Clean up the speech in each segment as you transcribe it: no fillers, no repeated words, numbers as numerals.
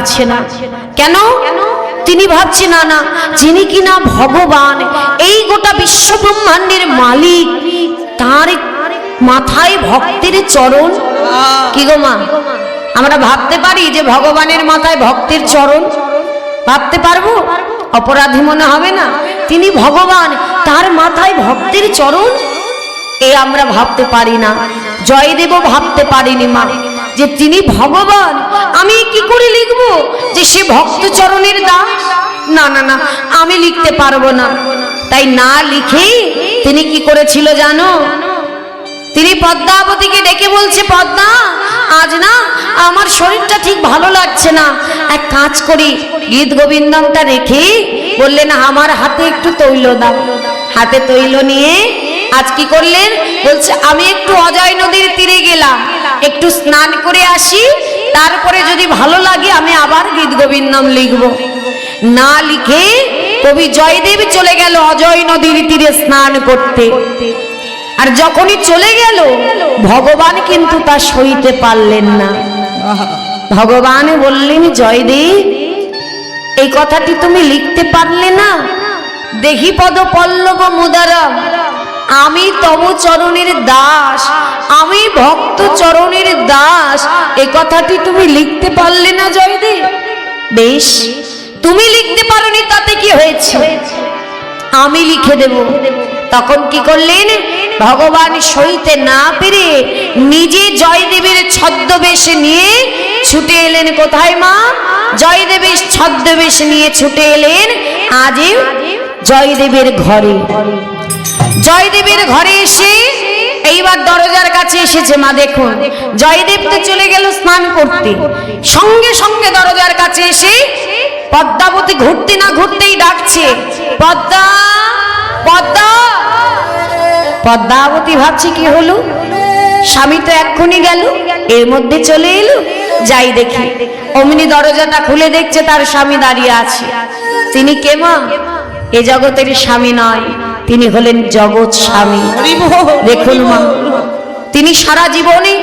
পারছে না। কেন? তিনি ভাবছে না না, যিনি কিনা ভগবান, এই গোটা বিশ্ব ব্রহ্মাণ্ডের মালিক, তার মাথায় ভক্তের চরণ। কি গো মা, আমরা ভাবতে পারি যে ভগবানের মাথায় ভক্তের চরণ? ভাবতে পারবো? অপরাধী মনে হবে না? তিনি ভগবান, তার মাথায় ভক্তের চরণ, এ আমরা ভাবতে পারি না। জয়দেবও ভাবতে পারিনি মা যে তিনি ভগবান। আমি কি করে লিখবো যে সে ভক্ত চরণের দাস? না না না, আমি লিখতে পারবো না। তাই না লিখে তিনি কি করেছিল জানো? তিনি পদ্মাবতীকে ডেকে বলছে, পদ্মা, আজ না আমার শরীরটা ঠিক ভালো লাগছে না, এক কাজ করি, গীত গোবিন্দমটা রেখে বললেন আমার হাতে একটু তৈল দাও। হাতে তৈল নিয়ে আজ কি করলেন? বলছে আমি একটু অজয় নদীর তীরে গেলাম, একটু স্নান করে আসি, তারপরে যদি ভালো লাগে আমি আবার গীত গোবিন্দম লিখব। না লিখে কবি জয়দেব চলে গেল অজয় নদীর তীরে স্নান করতে। আর যখনই চলে গেল, ভগবান কিন্তু তা সইতে পারলেন না। ভগবান বললেন, জয়দেব, এই কথাটি তুমি লিখতে পারলে না? দেহি পদ পল্লব মুদারাম, আমি তব চরণের দাস, আমি ভক্ত চরণের দাস, এই কথাটি তুমি লিখতে পারলে না জয়দেব? বেশ, তুমি লিখতে পারোনি তাতে কি হয়েছে, আমি লিখে দেব। তখন কি করলেন? ভগবান সইতে না পেরে নিজে জয়দেবের ছদ্মবেশ নিয়ে ছুটে এলেন। কোথায় মা? জয়দেবের ছদ্মবেশ নিয়ে ছুটে এলেন আজই জয়দেবের ঘরে। জয়দেবের ঘরে এসে এইবার দরজার কাছে এসেছে। মা দেখুন, জয়দেব তো চলে গেল স্নান করতে, সঙ্গে সঙ্গে দরজার কাছে এসে পদ্মাবতী ঘুরতে না ঘুরতেই ডাকছে, পদ্মা, পদ্মা। পদ্মাবতী ভাবছি কি হলো, স্বামী তো এক্ষুনি গেল, এর মধ্যে চলে এলো, যাই দেখি। অমনি দরজাটা খুলে দেখছে তার স্বামী দাঁড়িয়ে আছে। তিনি কে মা? এ জগতের স্বামী নয়, তিনি হলেন জগৎ স্বামী। দেখুন মা, তিনি সারা জীবনে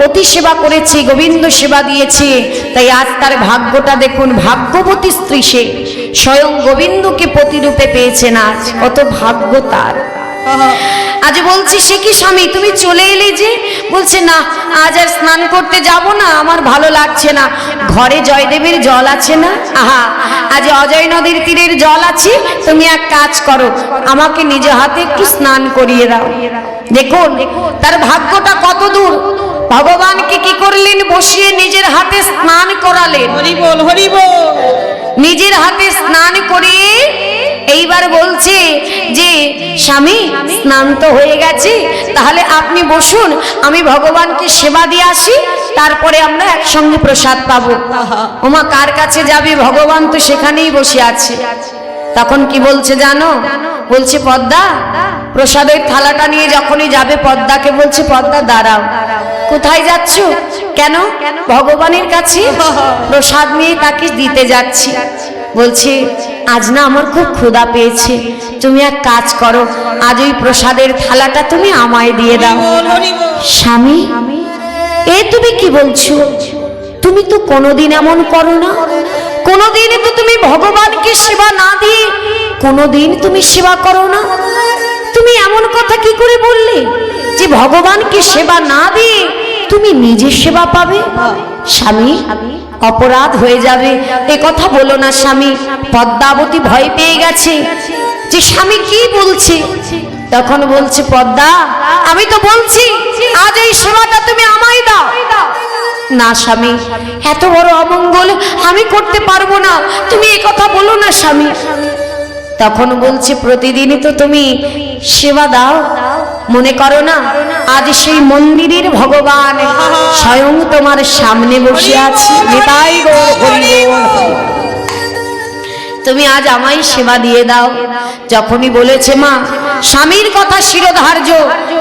অতি সেবা করেছে, গোবিন্দ সেবা দিয়েছে, তাই আজ তার ভাগ্যটা দেখুন, ভাগ্যবতী স্ত্রী সে, স্বয়ং গোবিন্দকে পতিরূপে পেয়েছেন। আজ কত ভাগ্য তার। আজ বলছি, সে কি স্বামী তুমি চলে এলে যে? বলছে না, আজ আর স্নান করতে যাব না, আমার ভালো লাগছে না। ঘরে জয়দেবের জল আছে না? আহা, আজ অজয় নদীর তীরের জল আছে, তুমি এক কাজ করো, আমাকে নিজ হাতে একটু স্নান করিয়ে দাও। দেখুন তার ভাগ্যটা কত দূর। ভগবানকে কি করলেন? বসিয়ে নিজের হাতে স্নান করালেন। হরি বল, হরি বল। নিজের হাতে স্নান করিয়ে এইবার বলছে যে স্বামী, স্নান তো হয়ে গেছে, তাহলে আপনি বসুন, আমি ভগবানকে সেবা দিয়ে আসি, তারপরে আমরা একসঙ্গে প্রসাদ পাবো। ওমা, কার কাছে যাবে? ভগবান তো সেখানেই বসে আছে। তখন কি বলছে জানো? বলছে, পদ্মা, প্রসাদের থালাটা নিয়ে যখনই যাবে, পদ্মাকে বলছে, পদ্মা দাঁড়াও। কোথায় যাচ্ছ? কেন? ভগবানের কাছে প্রসাদ নিয়ে তাকে দিতে যাচ্ছি। বলছে, আজ না আমার খুব ক্ষুধা পেয়েছে, তুমি এক কাজ করো, আজ ওই প্রসাদের থালাটা তুমি আমায় দিয়ে দাও। স্বামী, এ তুমি কি বলছো? তুমি তো কোনোদিন এমন করো না, কোনোদিন তো তুমি ভগবানকে সেবা না দিয়ে কোনোদিন তুমি সেবা করো না। তুমি এমন কথা কি করে বললে যে ভগবানকে সেবা না দিয়ে তুমি নিজের সেবা পাবে? স্বামী, অপরাধ হয়ে যাবে, এ কথা বলো না স্বামী। পদ্মাবতী ভয় পেয়ে গেছে যে স্বামী কি বলছে। তখন বলছে, পদ্মা, আমি তো বলছি আজ এই সেবাটা তুমি আমায় দাও। না স্বামী, এত বড় অমঙ্গল আমি করতে পারবো না, তুমি এ কথা বলো না স্বামী। তখন বলছে, প্রতিদিনই তো তুমি সেবা দাও, মনে করো না আজ সেই মন্দিরের ভগবান স্বয়ং তোমার সামনে বসে আছে। নিতাই গৌর হরি বল। তুমি আজ আমায় সেবা দিয়ে দাও। যখনই বলেছে মা, স্বামীর কথা শিরোধার্য,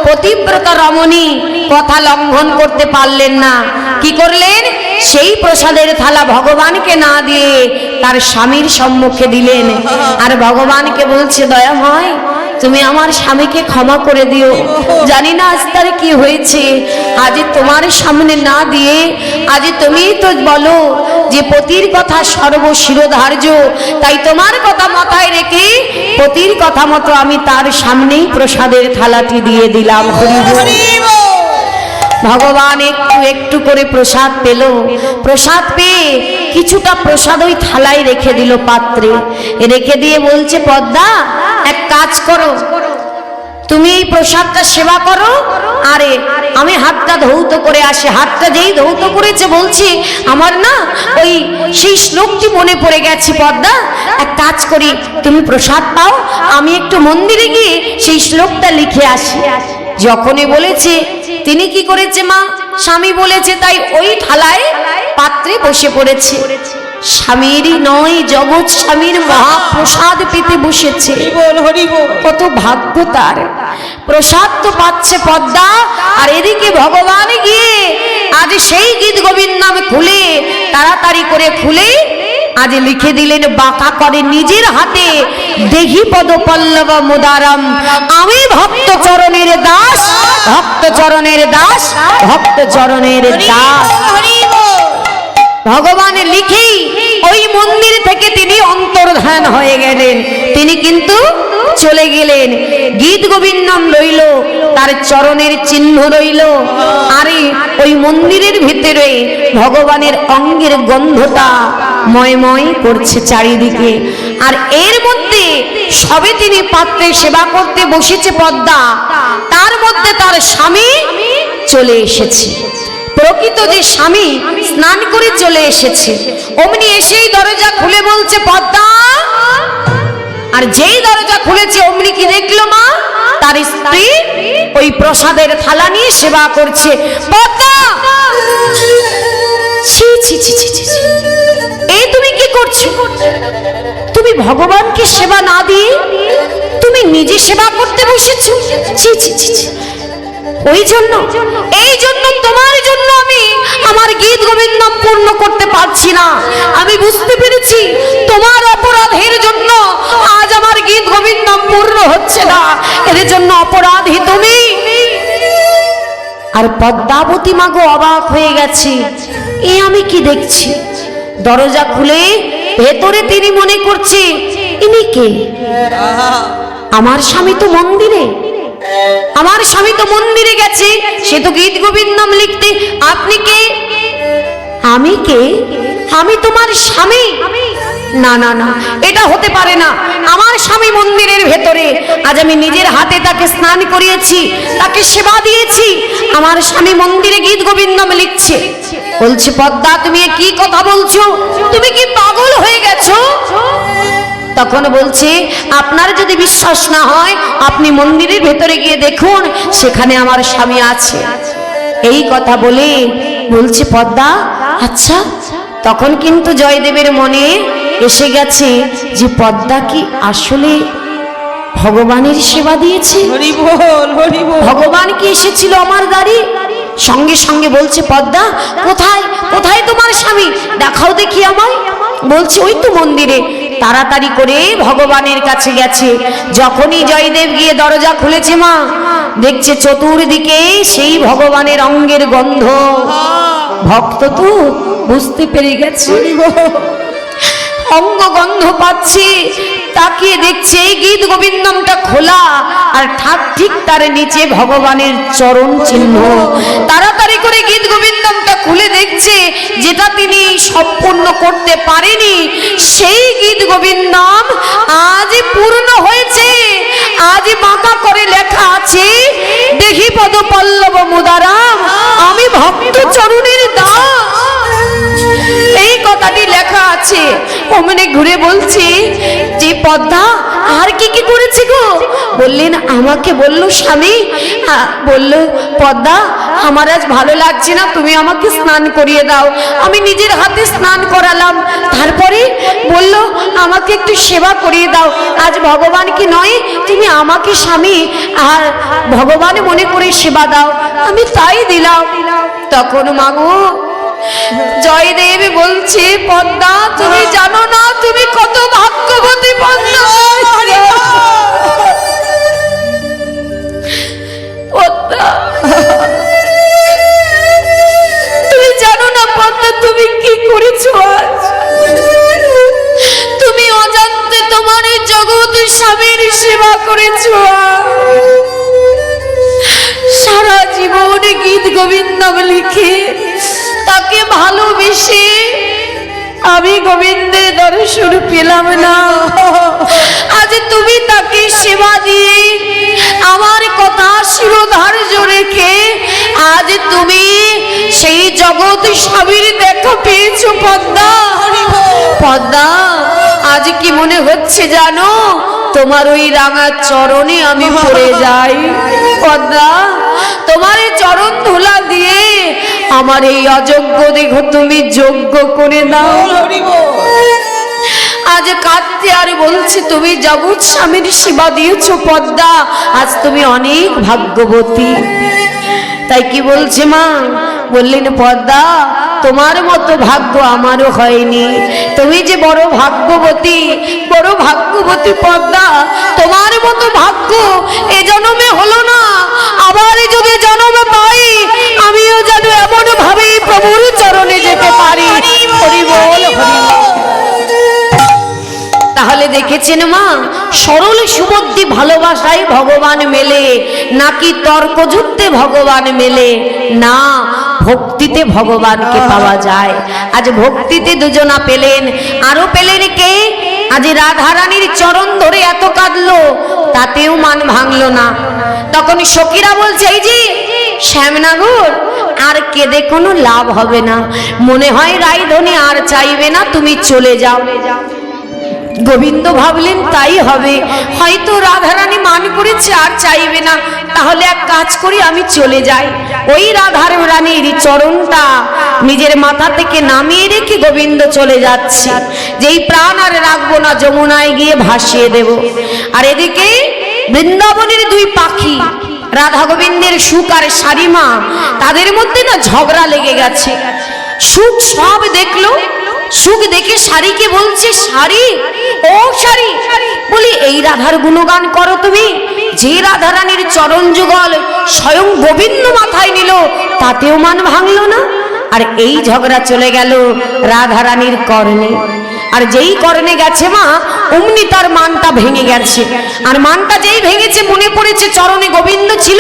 পতিব্রতা রমণী কথা লঙ্ঘন করতে পারলেন না। কি করলেন? সেই প্রসাদের থালা ভগবানকে না দিয়ে তার স্বামীর সম্মুখে দিলেন। আর ভগবানকে বলছে, দয়াময়, তুমি আমার স্বামীকে ক্ষমা করে দিও। জানি না আজ তার কি হয়েছে, আজ তোমার সামনে না দিয়ে আজ তুমি তো বলো যে পতির কথা সর্বশিরোধার্য, তাই তোমার কথা মাথায় রেখে পতির কথা মতো আমি তার সামনেই প্রসাদের থালাটি দিয়ে দিলাম। হরি বল। ভগবান একটু একটু করে প্রসাদ পেল, প্রসাদ পেয়ে কিছুটা প্রসাদ ওই থালায় রেখে দিল, পাত্রে রেখে দিয়ে বলছে পদ্মা এক কাজ করো, তুমি এই প্রসাদটা সেবা করো, আরে আমি হাতটা ধৌত করে আসি। হাতটা যেই ধৌত করেছে বলছি আমার না ওই সেই শ্লোকটি মনে পড়ে গেছে, পদ্মা এক কাজ করি, তুমি প্রসাদ পাও, আমি একটু মন্দিরে গিয়ে সেই শ্লোকটা লিখে আসি। যখনই বলেছে তিনি কি করেছে মা, স্বামী বলেছে তাই ওই থালায় পাত্রে বসে পড়েছে। স্বামীরই নয় জগৎ স্বামীর মহাপ্রসাদ পেতে বসেছে। কত ভাগ্য তার, প্রসাদ তো পাচ্ছে পদ্মা। আর এদিকে ভগবান গিয়ে আজ সেই গীত গোবিন্দম খুলে তাড়াতাড়ি করে খুলে আজ লিখে দিলেন বাঁকা করে নিজের হাতে, দেহি পদ পল্লব মুদারম, আমি ভক্ত চরণের দাস, ভক্ত চরণের দাস, ভক্ত চরণের দাস। ভগবান লিখেই ওই মন্দির থেকে তিনি অন্তর্ধান হয়ে গেলেন, তিনি কিন্তু চলে গেলেন। গীত গোবিন্দম রইল, তার চরণের চিহ্ন রইল, আরে ওই মন্দিরের ভিতরে ভগবানের অঙ্গের গন্ধটা ময়ময় করছে চারিদিকে। আর এর মধ্যে সবে তিনি পাত্রে সেবা করতে বসেছে পদ্মা, তার মধ্যে তার স্বামী চলে এসেছে। প্রকৃত যে স্বামী স্নান করে চলে এসেছে, অমনি এসেই দরজা খুলে বলছে পদ্মা। আর যেই দরজা খুলেছে অমনি কি দেখলো মা, তার স্ত্রী ওই প্রসাদের থালা নিয়ে সেবা করছে। পদ্মা, ছি ছি ছি ছি ছি, এই তুমি কি করছো? তুমি ভগবানকে সেবা না দিয়ে তুমি নিজে সেবা করতে বসেছো। ছি ছি ছি ছি, ওই জন্য এই জন্য তোমার জন্য আমি আমার গীত গোবিন্দম পূর্ণ করতে পারছি না। আমি বুঝতে পেরেছি তোমার অপরাধের জন্য আজ আমার গীত গোবিন্দম পূর্ণ হচ্ছে না, এর জন্য অপরাধী তুমি। আর পদ্মাবতী মাগো অবাক হয়ে গেছে, এ আমি কি দেখছি? দরজা খুলে ভেতরে তিনি মনে করছে ইনি কে? আমার স্বামী তো মন্দিরে, আমার স্বামী তো মন্দিরে গেছে, সে তো গীত গোবিন্দম লিখতে। আপনি কে? আমি কে? আমি তোমার স্বামী। না না না, এটা হতে পারে না। আমার স্বামী মন্দিরের ভেতরে, আজ আমি নিজের হাতে তাকে স্নান করিয়েছি, তাকে সেবা দিয়েছি, আমার স্বামী মন্দিরে গীত গোবিন্দম লিখছে। বলছে পদ্মা তুমি কি কথা বলছো? তুমি কি পাগল হয়ে গেছো? তখন বলছে আপনার যদি বিশ্বাস না হয় আপনি মন্দিরের ভেতরে গিয়ে দেখুন, সেখানে আমার স্বামী আছে। এই কথা বলে বলছে পদ্মা আচ্ছা। তখন কিন্তু জয়দেবের মনে এসে গেছে যে পদ্মা কি আসলে ভগবানের সেবা দিয়েছে? ভগবান কি এসেছিল আমার দ্বারে? সঙ্গে সঙ্গে বলছে পদ্মা কোথায় কোথায় তোমার স্বামী, দেখাও দেখি আমায়। বলছে ওই তো মন্দিরে। তাড়াতাড়ি করে ভগবানের কাছে গেছে। যখনই জয়দেব গিয়ে দরজা খুলেছে মা, দেখছে চতুর্দিকে সেই ভগবানের অঙ্গের গন্ধ। ভক্ত তো বুঝতে পেরে গেছে, অঙ্গ গন্ধ পাচ্ছি। তাকিয়ে দেখছে এই গীত গোবিন্দমটা খোলা, আর ঠিক তার নিচে ভগবানের চরণ চিহ্ন। তাড়াতাড়ি করে গীত গোবিন্দমটা খুলে দেখছে, যেটা তিনি সম্পূর্ণ করতে পারেনি, সেই গীত গোবিন্দম আজ পূর্ণ হয়েছে। আজ বাঁকা করে লেখা আছে দেহি পদ পল্লব মুদারাম, আমি ভক্ত চরণের দাস। এই কথাটি লেখা আছে। ওমনে ঘুরে বলছি যে পদ্মা আর কি কি করেছে গো? বললেন আমাকে বলল স্বামী, বলল পদ্মা আমার আজ ভালো লাগছে না, তুমি আমাকে স্নান করিয়ে দাও। আমি নিজের হাতে স্নান করালাম। তারপরে বলল আমাকে একটু সেবা করিয়ে দাও। আজ ভগবান কি নয়, তুমি আমাকে স্বামী আর ভগবান মনে করে সেবা দাও। আমি তাই দিলাম। তখন মাগো জয়দেব বলছে পদ্মা তুমি জানো না তুমি কত ভাগ্যবতী পদ্মা। স্বামীর সেবা করেছো, সারা জীবন গীত গোবিন্দ লিখে তাকে ভালোবেসে আমি গোবিন্দের দর্শন পেলাম না। আজ তুমি তাকে সেবা দিয়ে আমার কথা শিরোধার্য রেখে আজ তুমি সেই জগৎ স্বামীর দেখা পেয়েছো পদ্মা। পদ্মা, আজ কি মনে হচ্ছে জানো, তোমার ওই রাঙা চরণে আমি পড়ে যাই। পদ্মা, তোমার এই চরণ ধুলা দিয়ে আমার এই অযোগ্য দেহ তুমি যোগ্য করে দাও। আজ কাঁদতে আর বলছি তুমি জগৎ স্বামীর সেবা দিয়েছো পদ্মা, আজ তুমি অনেক ভাগ্যবতী। তাই কি বলছে মা, বললেন পদ্মা তোমার মতো ভাগ্য আমারও হয়নি, তুমি যে বড় ভাগ্যবতী, বড় ভাগ্যবতী পদ্মা, তোমার মতো ভাগ্য এ জন্মে হলো না, আবার যদি জন্মে পাই আমিও যেন এমন ভাবে প্রভুর চরণে যেতে পারি। হরি বল, হরি বল। তাহলে দেখেছেন মা, সরল সুবুদ্ধি ভালোবাসায় ভগবান মেলে, নাকি তর্কযুক্তে ভগবান মেলে? না, ভক্তিতে ভগবানকে পাওয়া যায়। আজ ভক্তিতে দুজনা পেলেন, আরো পেলেন কে? আজ রাধারানীর চরণ ধরে এত কাঁদলো, তাতেও মান ভাঙলো না। তখন সখীরা বলছে, এই যে শ্যামনগর, আর কেঁদে কোনো লাভ হবে না, মনে হয় রাইধনী আর চাইবে না, তুমি চলে যাও। গোবিন্দ ভাবলেন তাই হবে, হয়তো রাধারানী মান করেছে আর চাইবে না, তাহলে এক কাজ করি আমি চলে যাই। ওই রাধার রানীর চরণটা নিজের মাথা থেকে নামিয়ে রেখে গোবিন্দ চলে যাচ্ছে, যেই প্রাণ আর রাখবো না, যমুনায় গিয়ে ভাসিয়ে দেব। আর এদিকে বৃন্দাবনের দুই পাখি রাধা গোবিন্দের সুখ আর শারিমা, তাদের মধ্যে না ঝগড়া লেগে গেছে। সুখ সব দেখলো, সুখ দেখে শাড়িকে বলছে, শাড়ি ও শাড়ি, বলি এই রাধার গুণগান করো তুমি, যে রাধারানীর চরণ যুগল স্বয়ং গোবিন্দ মাথায় নিল, তাতেও মান ভাঙলো না। আর এই ঝগড়া চলে গেল রাধারানীর কর্ণে, আর যেই কর্ণে গেছে মা, অমনি তার মানটা ভেঙে গেছে। আর মানটা যেই ভেঙেছে মনে পড়েছে চরণে গোবিন্দ ছিল,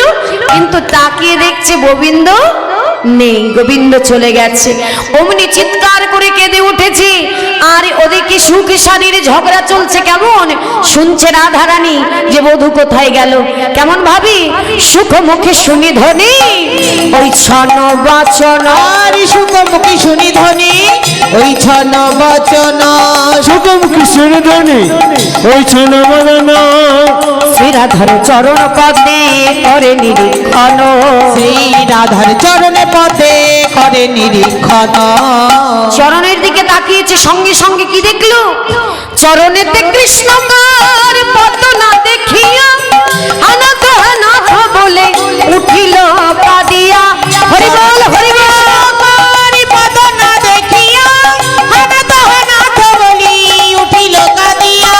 কিন্তু তাকিয়ে দেখছে গোবিন্দ নেই, গোবিন্দ চলে গেছে। অমনি চিৎকার করে কেঁদে উঠেছে। আর ওদিকে সুখ শাড়ির ঝগড়া চলছে কেমন, শুনছে রাধারানী যে বধূ কোথায় গেল, কেমন ভাবি সুখ মুখে শুনি ধ্বনি, ওই ছন বচন, আর সুখ মুখে শুনি ধ্বনি, ওই ছন বচন, সুখ মুখে শুনি ধ্বনি, ওই ছন বচন, শ্রী রাধার চরণ পদে করে নিরীক্ষণ, শ্রী রাধার চরণে পদে করে নিরীক্ষণ। চরণের দিকে তাকিয়েছে, সঙ্গে সঙ্গে কি দেখলো, চরণেতে কৃষ্ণকার পদ না দেখিয়া হানাথ হানাথ বলে উঠিল কাঁদিয়া। হরি বল, হরি বল। পদ না দেখিয়া হানাথ হানাথ বলি উঠিল কাঁদিয়া।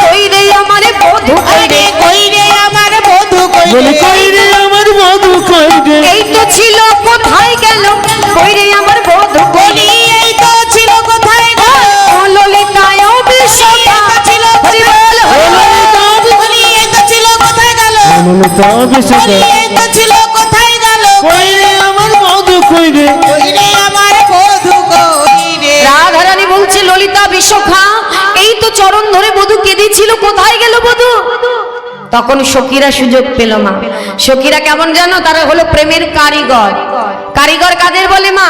কই রে আমার বধূ, কই রে, কই রে আমার বধূ, বলি কই রে আমার বধূ, কই রে, এই তো ছিল কোথায় গেল, কই রে আমার বধূ, বলি এই তো ছিল কোথায় গেল, ললিতায় বিশ্বকা ছিল। হরি বল, হরি বল। বলি এই তো ছিল কোথায় গেল, ললিতা বিশ্বকা, বলি এই তো ছিল কোথায় গেল, কই রে আমার বধূ, কই রে, কই রে আমার বধূ, কই রে। রাধারানী বলছে, ললিতা বিশাখা, এই তো চরণ ধরে বধূ কেঁদেছিল, কোথায় গেল বধূ? তখন সখীরা সুযোগ পেল মা। সখীরা কেমন জানো, তারা হলো প্রেমের কারিগর। কারিগর কাদের বলে মা?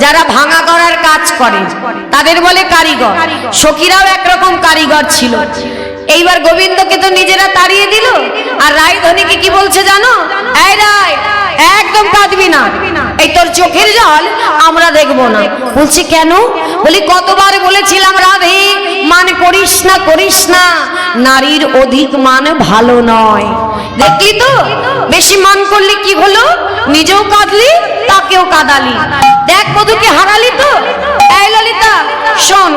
যারা ভাঙা করার কাজ করে তাদের বলে কারিগর। সখীরাও একরকম কারিগর ছিল। এইবার গোবিন্দকে তো নিজেরা তাড়িয়ে দিল, আর রায়ধনীকে কি বলছে জানো, এই রায় একদম কাঁদবি না, এই তোর চোখের জল আমরা দেখবো না। বলছি কেন? বলি কতবার বলেছিলাম রাধে, মান করিস না, করিস না, নারীর অধিক মান ভালো নয়। দেখলি তো, বেশি মান করলে কি হলো, নিজেও কাঁদলি তাকেও কাঁদালি, দেখ বধূকে হারালি তো। এই ললিতা শোন,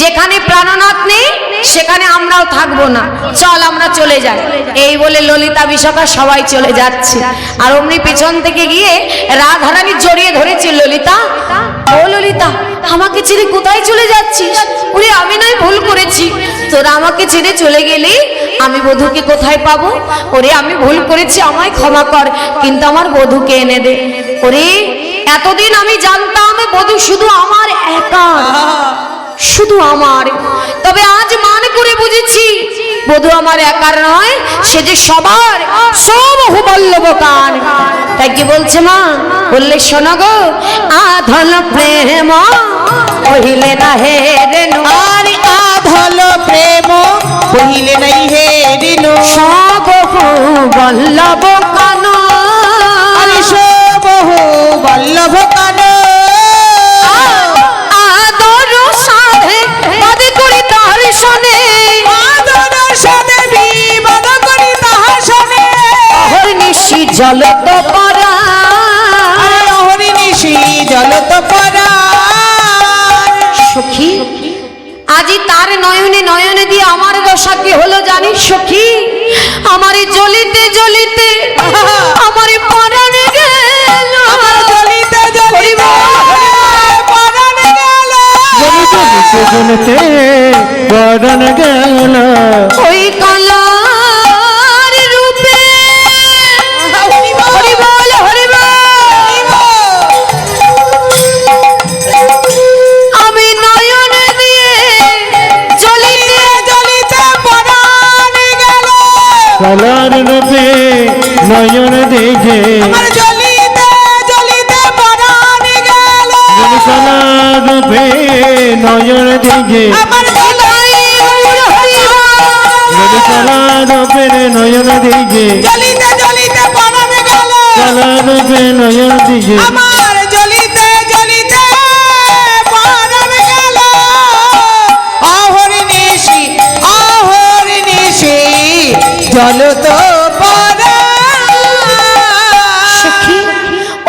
যেখানে প্রাণনাথ নেই সেখানে আমরাও থাকবো না, চল আমরা চলে যাই। এই বলে ললিতা বিশাখা সবাই চলে যাচ্ছে। আর অমনি পেছন থেকে গিয়ে রাধারানী জড়িয়ে ধরেছে, ললিতা ও ললিতা, আমাকে ছেড়ে কোথায় চলে যাচ্ছিস? ওরে আমি নয় ভুল করেছি, তোর তোরা আমাকে ছেড়ে চলে গেলি আমি বধূকে কোথায় পাবো? ওরে আমি ভুল করেছি, আমায় ক্ষমা কর, কিন্তু আমার বধূকে এনে দে। ওরে এতদিন আমি জানতাম বধূ শুধু আমার একা, শুধু আমার, তবে আজ মান করে বুঝেছি বধূ আমার একার নয়, সে যে সবার, সব হুবল্লভ কান। তাই কি বলছে মা? বললে শোনো গো, আধল প্রেম কহিলে না হে রেণু, আরে আধল প্রেম কহিলে নাই হে রেণু, সব হুবল্লভ কান, আরে সব হুবল্লভ কান, আদর সাধে বাদে করি তার শোনে, আদর সাধে বিবাদ করি তাহার শোনে, অহর্নিশি জলত পরা, আরে অহর্নিশি জলত পরা। সখী আজি তার নয়নে নয়নে দিয়ে আমার দশা কি হলো জানিস সখী? আমার জ্বলিতে জ্বলিতে আমার পরাণে গেল, আমার জ্বলিতে জ্বলিতে পরাণে গেল, জ্বলিতে পরাণ গেল, ওই কালার রূপে হরি বল হরি বল, আমি নয়ন দিয়ে জ্বলিতে জ্বলিতে পরাণে গেল, কালার রূপে নয়ন দেখে, আমার জ্বলিতে জ্বলিতে পরাণে গেল, কালার রূপে নয়ন দেখে, আমার কালার রূপে নয়ন দেখে, জ্বলিতে জ্বলিতে পরাণে গেল, কালার রূপে নয়ন দেখে, আমার জ্বলিতে জ্বলিতে পরাণে গেল, অহর্নিশি অহর্নিশি জ্বলত সখী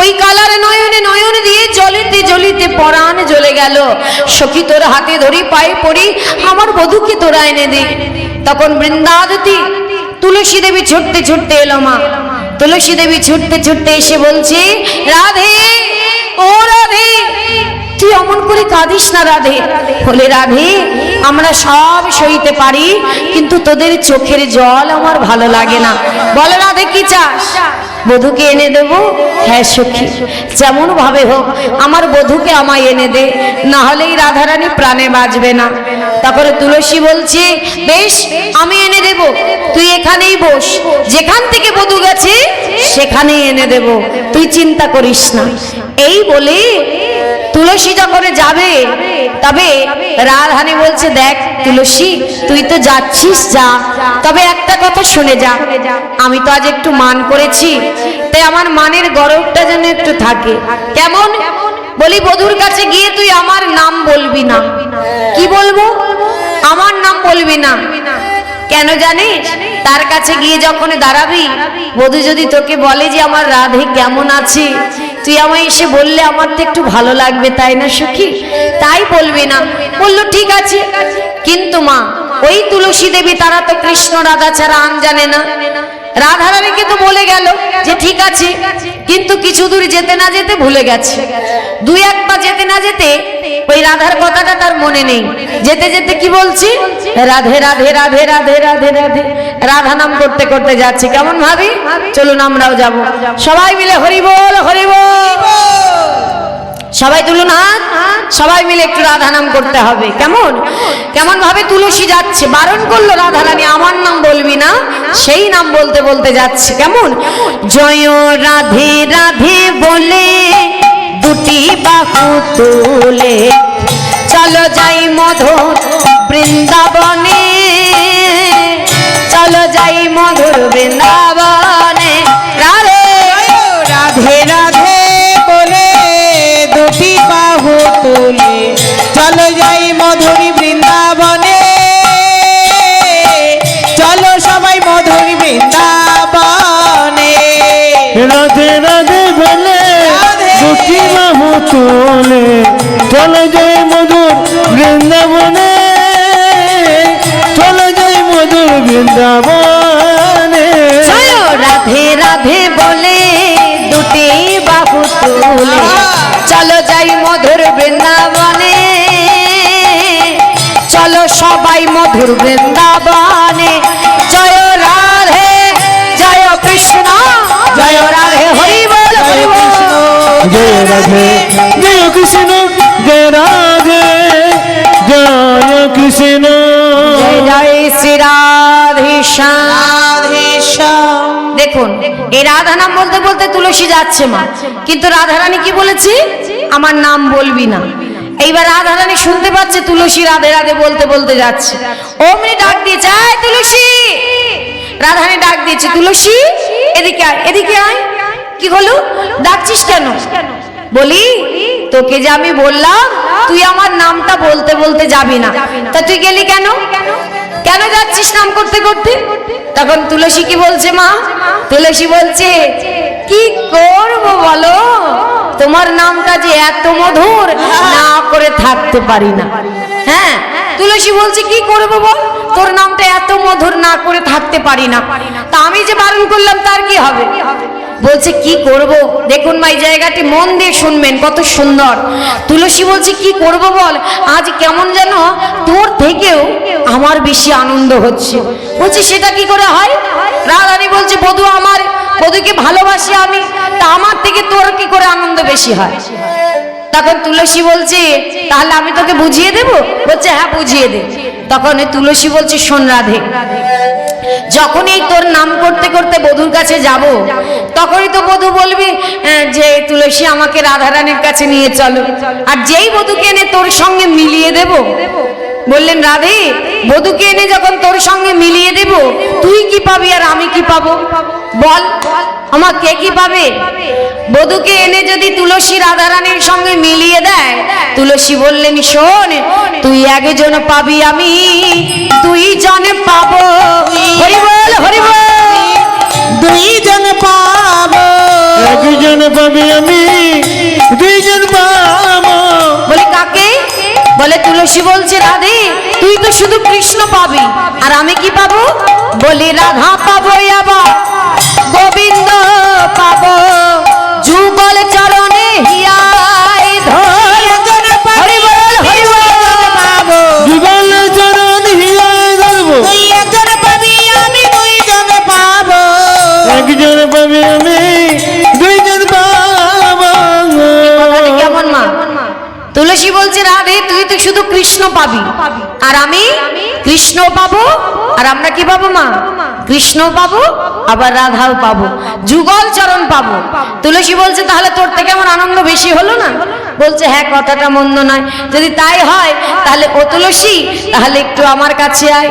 ওই কালার নয়নে নয়ন দিয়ে জ্বলিতে জ্বলিতে পরাণ জ্বলে গেল। সখী তোর হাতে ধরি পায়ে পড়ি, আমার বধূকে তোরা এনে দে। তখন বৃন্দাবতী তুলসী দেবী ছুটতে ছুটতে এলো মা। তুলসী দেবী ছুটতে ছুটতে এসে বলছে, রাধে ও রাধে, তুই অমন করে কাঁদিস না রাধে। বলে রাধে আমরা সব সইতে পারি, কিন্তু তোদের চোখের জল আমার ভালো লাগে না। বলে রাধে কি চাস? বধূকে এনে দেব। হ্যাঁ সখী, যেমন ভাবে হোক আমার বধূকে আমায় এনে দে, না হলেই রাধারানী প্রাণে বাঁচবে না। তারপরে তুলসী বলছে, বেশ আমি এনে দেব, তুই এখানেই বস, যেখান থেকে বধূ গেছে সেখানেই এনে দেব, তুই চিন্তা করিস না। এই বলে তুলসী যখন যাবে, তবে রাধারানী বলছে, দেখ তুলসী তুই তো যাচ্ছিস যা, তবে একটা কথা শুনে যা, আমি তো আজ একটু মান করেছি, তাই আমার মানের গরবটা যেন একটু থাকে। কেমন? বলি বধূর কাছে গিয়ে তুই আমার নাম বলবি না। কি বলবো? আমার নাম বলবি না। কেন জানিস? তার কাছে গিয়ে যখন দাঁড়াবি, বধূ যদি তোকে বলে যে আমার রাধে কেমন আছে, তুই আমায় এসে বললে আমার তো একটু ভালো লাগবে, তাই না সখী? তাই বলবি না। বললো ঠিক আছে, কিন্তু মা ওই তুলসী দেবী তারা তো কৃষ্ণ রাধা ছাড়া আন জানে না। রাধারানীকে তো বলে গেল যে ঠিক আছে, কিন্তু কিছু দূর যেতে না যেতে ভুলে গেছে। দুই এক পা যেতে না যেতে ওই রাধার কথাটা তার মনে নেই। যেতে যেতে কি বলছি, রাধে রাধে রাধে রাধে রাধে রাধে, রাধা নাম করতে করতে যাচ্ছে। কেমন ভাবি? চলুন আমরাও যাব, সবাই মিলে হরি বল হরি বল। সবাই তুলুন হাত, সবাই মিলে একটু রাধা নাম করতে হবে। কেমন কেমন ভাবে তুলসী যাচ্ছে, বারণ করলো রাধারানী আমার নাম বলবি না, সেই নাম বলতে বলতে যাচ্ছে। কেমন? জয় রাধে রাধে বলে দুটি বাহু তুলে, চলো যাই মধুর বৃন্দাবনে, চলো যাই মধুর বৃন্দাবনে। রাধে রাধে রাধে বলে দুটি বাহু তুলে, চলো যাই মধুরী বৃন্দাবনে, চলো সবাই মধুরী বৃন্দাবনে। রাধে রাধে বলে দুটি বাহু তুলে, চলে যাই মধুর বৃন্দাবনে, চলে যাই মধুর বৃন্দাবনে। রাধে রাধে বলে দুটি বাহু তুলে, চলো যাই মধুর বৃন্দাবনে, চলো সবাই মধুর বৃন্দাবনে। জয় রাধে জয় কৃষ্ণ জয় রাধে হরি বল হরি বল। জয় রাধে জয় কৃষ্ণ জয় রাধে জয় কৃষ্ণ জয় জয় শ্রী রাধেশ্যাম। রাধেশ্যাম। দেখুন এই রাধা নাম বলতে বলতে তুলসী যাচ্ছে মা, কিন্তু রাধারানী কি বলেছে? আমার নাম বলবি না। এইবার রাধারানী শুনতে পাচ্ছে তুলসী রাধে রাধে বলতে বলতে যাচ্ছে, অমনি ডাক দিয়েছে, আয় তুলসী। রাধারানী ডাক দিয়েছে, তুলসী এদিকে আয়, এদিকে আয়। কি হলো, ডাকছিস কেন? বলি তোকে যে আমি বললাম তুই আমার নামটা বলতে বলতে যাবি না, তা তুই গেলি কেন? কেন যাচ্ছিস নাম করতে করতে? তখন তুলসী কি বলছে মা? তুলসী বলছে, কি করব বলো, তোমার নামটা যে এত মধুর, না করে থাকতে পারি না। হ্যাঁ, তুলসী বলছে কি করব বল, তোর নামটা এত মধুর, না করে থাকতে পারি না। তা আমি যে বারণ করলাম তার কি হবে? বলছে কি করব। দেখুন মা, এই জায়গাটি মন দিয়ে শুনবেন, কত সুন্দর। তুলসী বলছে কি করব বল, আজ কেমন যেন তোর থেকেও আমার বেশি আনন্দ হচ্ছে। বলছে সেটা কি করে হয়? রাধারানী বলছে, বধূ আমার, বধূকে ভালোবাসি আমি, তা আমার থেকে তোর কি করে আনন্দ বেশি হয়? তখন তুলসী বলছে, তাহলে আমি তোকে বুঝিয়ে দেব। বলছে হ্যাঁ বুঝিয়ে দে। তখন তুলসী বলছে, শোন রাধে, যখনই তোর নাম করতে করতে বধূর কাছে যাব, তখনই তো বধূ বলবি যে তুলসী আমাকে রাধারানীর কাছে নিয়ে চলো। আর যেই বধূকে এনে তোর সঙ্গে মিলিয়ে দেব, বললেন রাধে, বধূকে এনে যখন তোর সঙ্গে মিলিয়ে দেব, তুই কি পাবি আর আমি কি পাবো বল? আমার কে কি পাবে? বধূকে এনে যদি তুলসী রাধারানীর সঙ্গে মিলিয়ে দেয়, তুলসী বললেন, শোন, তুই একজন পাবি, আমি দুইজন পাবো। হরি বল হরি বল। দুইজন পাবো। একজন পাবি, আমি দুইজন পাবো। বলে কাকে? বলে তুলসী বলছে, রাধে তুই তো শুধু কৃষ্ণ পাবি, আর আমি কি পাবো? বলি রাধা পাবো, আবার গোবিন্দ পাবো, যুগল চরণে হিয়াই ধর। হরি বল হরি বল। যুগল চরণ হিয়ায় ধরবো। তুই একজন পাবি, আমি দুইজন পাবো। একজন পাবি, আমি দুইজন পাবো। কথাটা কেমন মা? তুলসী বলছে, রাধে তুই তো শুধু কৃষ্ণ পাবি, আর আমি কৃষ্ণ পাবো, আর আমরা কি পাবো মা? কৃষ্ণ পাবো, আবার রাধাও পাবো, যুগল চরণ পাবো। তুলসী বলছে, তাহলে তোর থেকে আমার আনন্দ বেশি হলো না? বলছে হ্যাঁ, কথাটা মন্দ নয়। যদি তাই হয় তাহলে ও তুলসী, তাহলে একটু আমার কাছে আয়।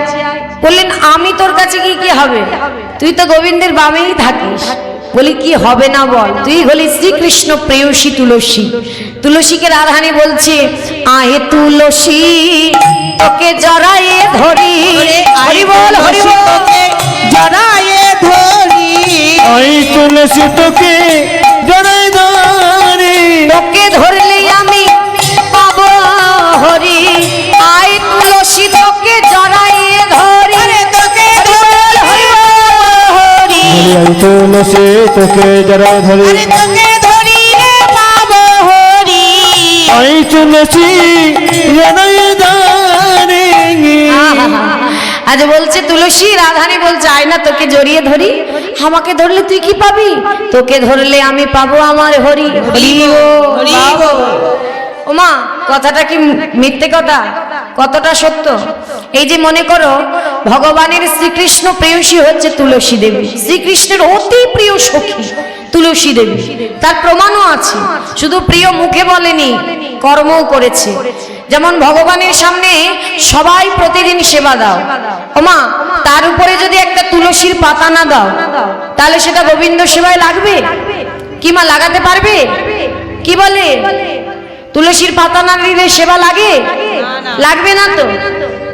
বললেন, আমি তোর কাছে কি কি হবে? তুই তো গোবিন্দের বামেই থাকিস। বলি কি হবে না বল, তুই হলি শ্রীকৃষ্ণ প্রেয়সী তুলসী। তুলসীকে রাধারানী বলছে, আহে তুলসী তোকে জড়ায়ে ধরি। হরি বল হরি বল। জড়ায়ে ধরি। ওই তুলসী তোকে জড়াই ধরি। তোকে ধরলে আমি পাবো হরি, আয় তুলসী তোকে জড়ায়ে ধরি। তোকে হরি বল হরি। ওই তুলসী তোকে জড়াই ধরি। তোকে ধরি রে পাবো হরি। ওই তুলসী জড়াই ধরি। আজ বলছে তুলসী, রাধারানী বলছে, আয় না তোকে জড়িয়ে ধরি। আমাকে ধরলে তুই কি পাবি? তোকে ধরলে আমি পাবো আমার হরি। হরি হরি বল। ওমা, কথাটা কি মিথ্যে কথা? কতটা সত্য। এই যে মনে করো, ভগবানের শ্রীকৃষ্ণ প্রেয়সী হচ্ছে তুলসী দেবী, শ্রীকৃষ্ণের অতি প্রিয় সখী তুলসী দেবী। তার প্রমাণও আছে, শুধু প্রিয় মুখে বলেনি, কর্মও করেছে। যেমন ভগবানের সামনে সবাই প্রতিদিন সেবা দাও, ওমা, তার উপরে যদি একটা তুলসীর পাতা না দাও, তাহলে সেটা গোবিন্দ সেবায় লাগবে কি মা? লাগাতে পারবে? কি বলে, তুলসীর পাতা না দিলে সেবা লাগে? লাগবে না তো।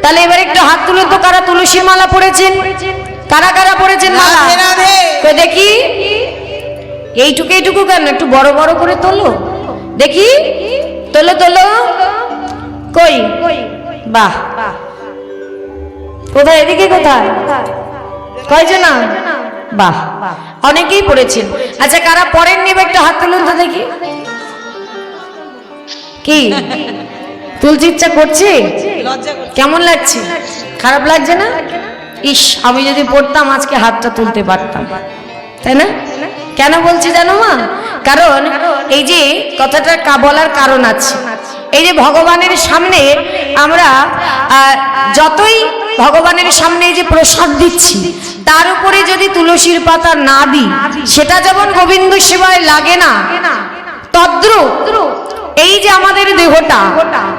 তাহলে এবার একটু হাত তুলে তো, কারা তুলসীর মালা পড়েছেন? কারা কারা পড়েছেন মালা? রাধে রাধে। তো দেখি, এইটুকু এইটুকু কেন, একটু বড় বড় করে তোলো দেখি, তোলো তোলো। কই? বাহ, কোথায়? এদিকে কোথায়? কয়জন? বাহ, অনেকেই পড়েছেন। আচ্ছা, কারা পড়েননি এবার একটু হাত তুলুন তো দেখি। কি তুলতে ইচ্ছা করছে? কেমন লাগছে? খারাপ লাগছে না? ইস, আমি যদি পড়তাম আজকে হাতটা তুলতে পারতাম, তাই না? কেন বলছি জানো মা? কারণ এই যে কথাটা বলার কারণ আছে। এই যে ভগবানের সামনে আমরা যতই ভগবানের সামনে এই যে প্রসাদ দিচ্ছি, তার উপরে যদি তুলসীর পাতা না দিই, সেটা যেমন গোবিন্দ সেবায় লাগে না, তদ্রূপ এই যে আমাদের দেহটা,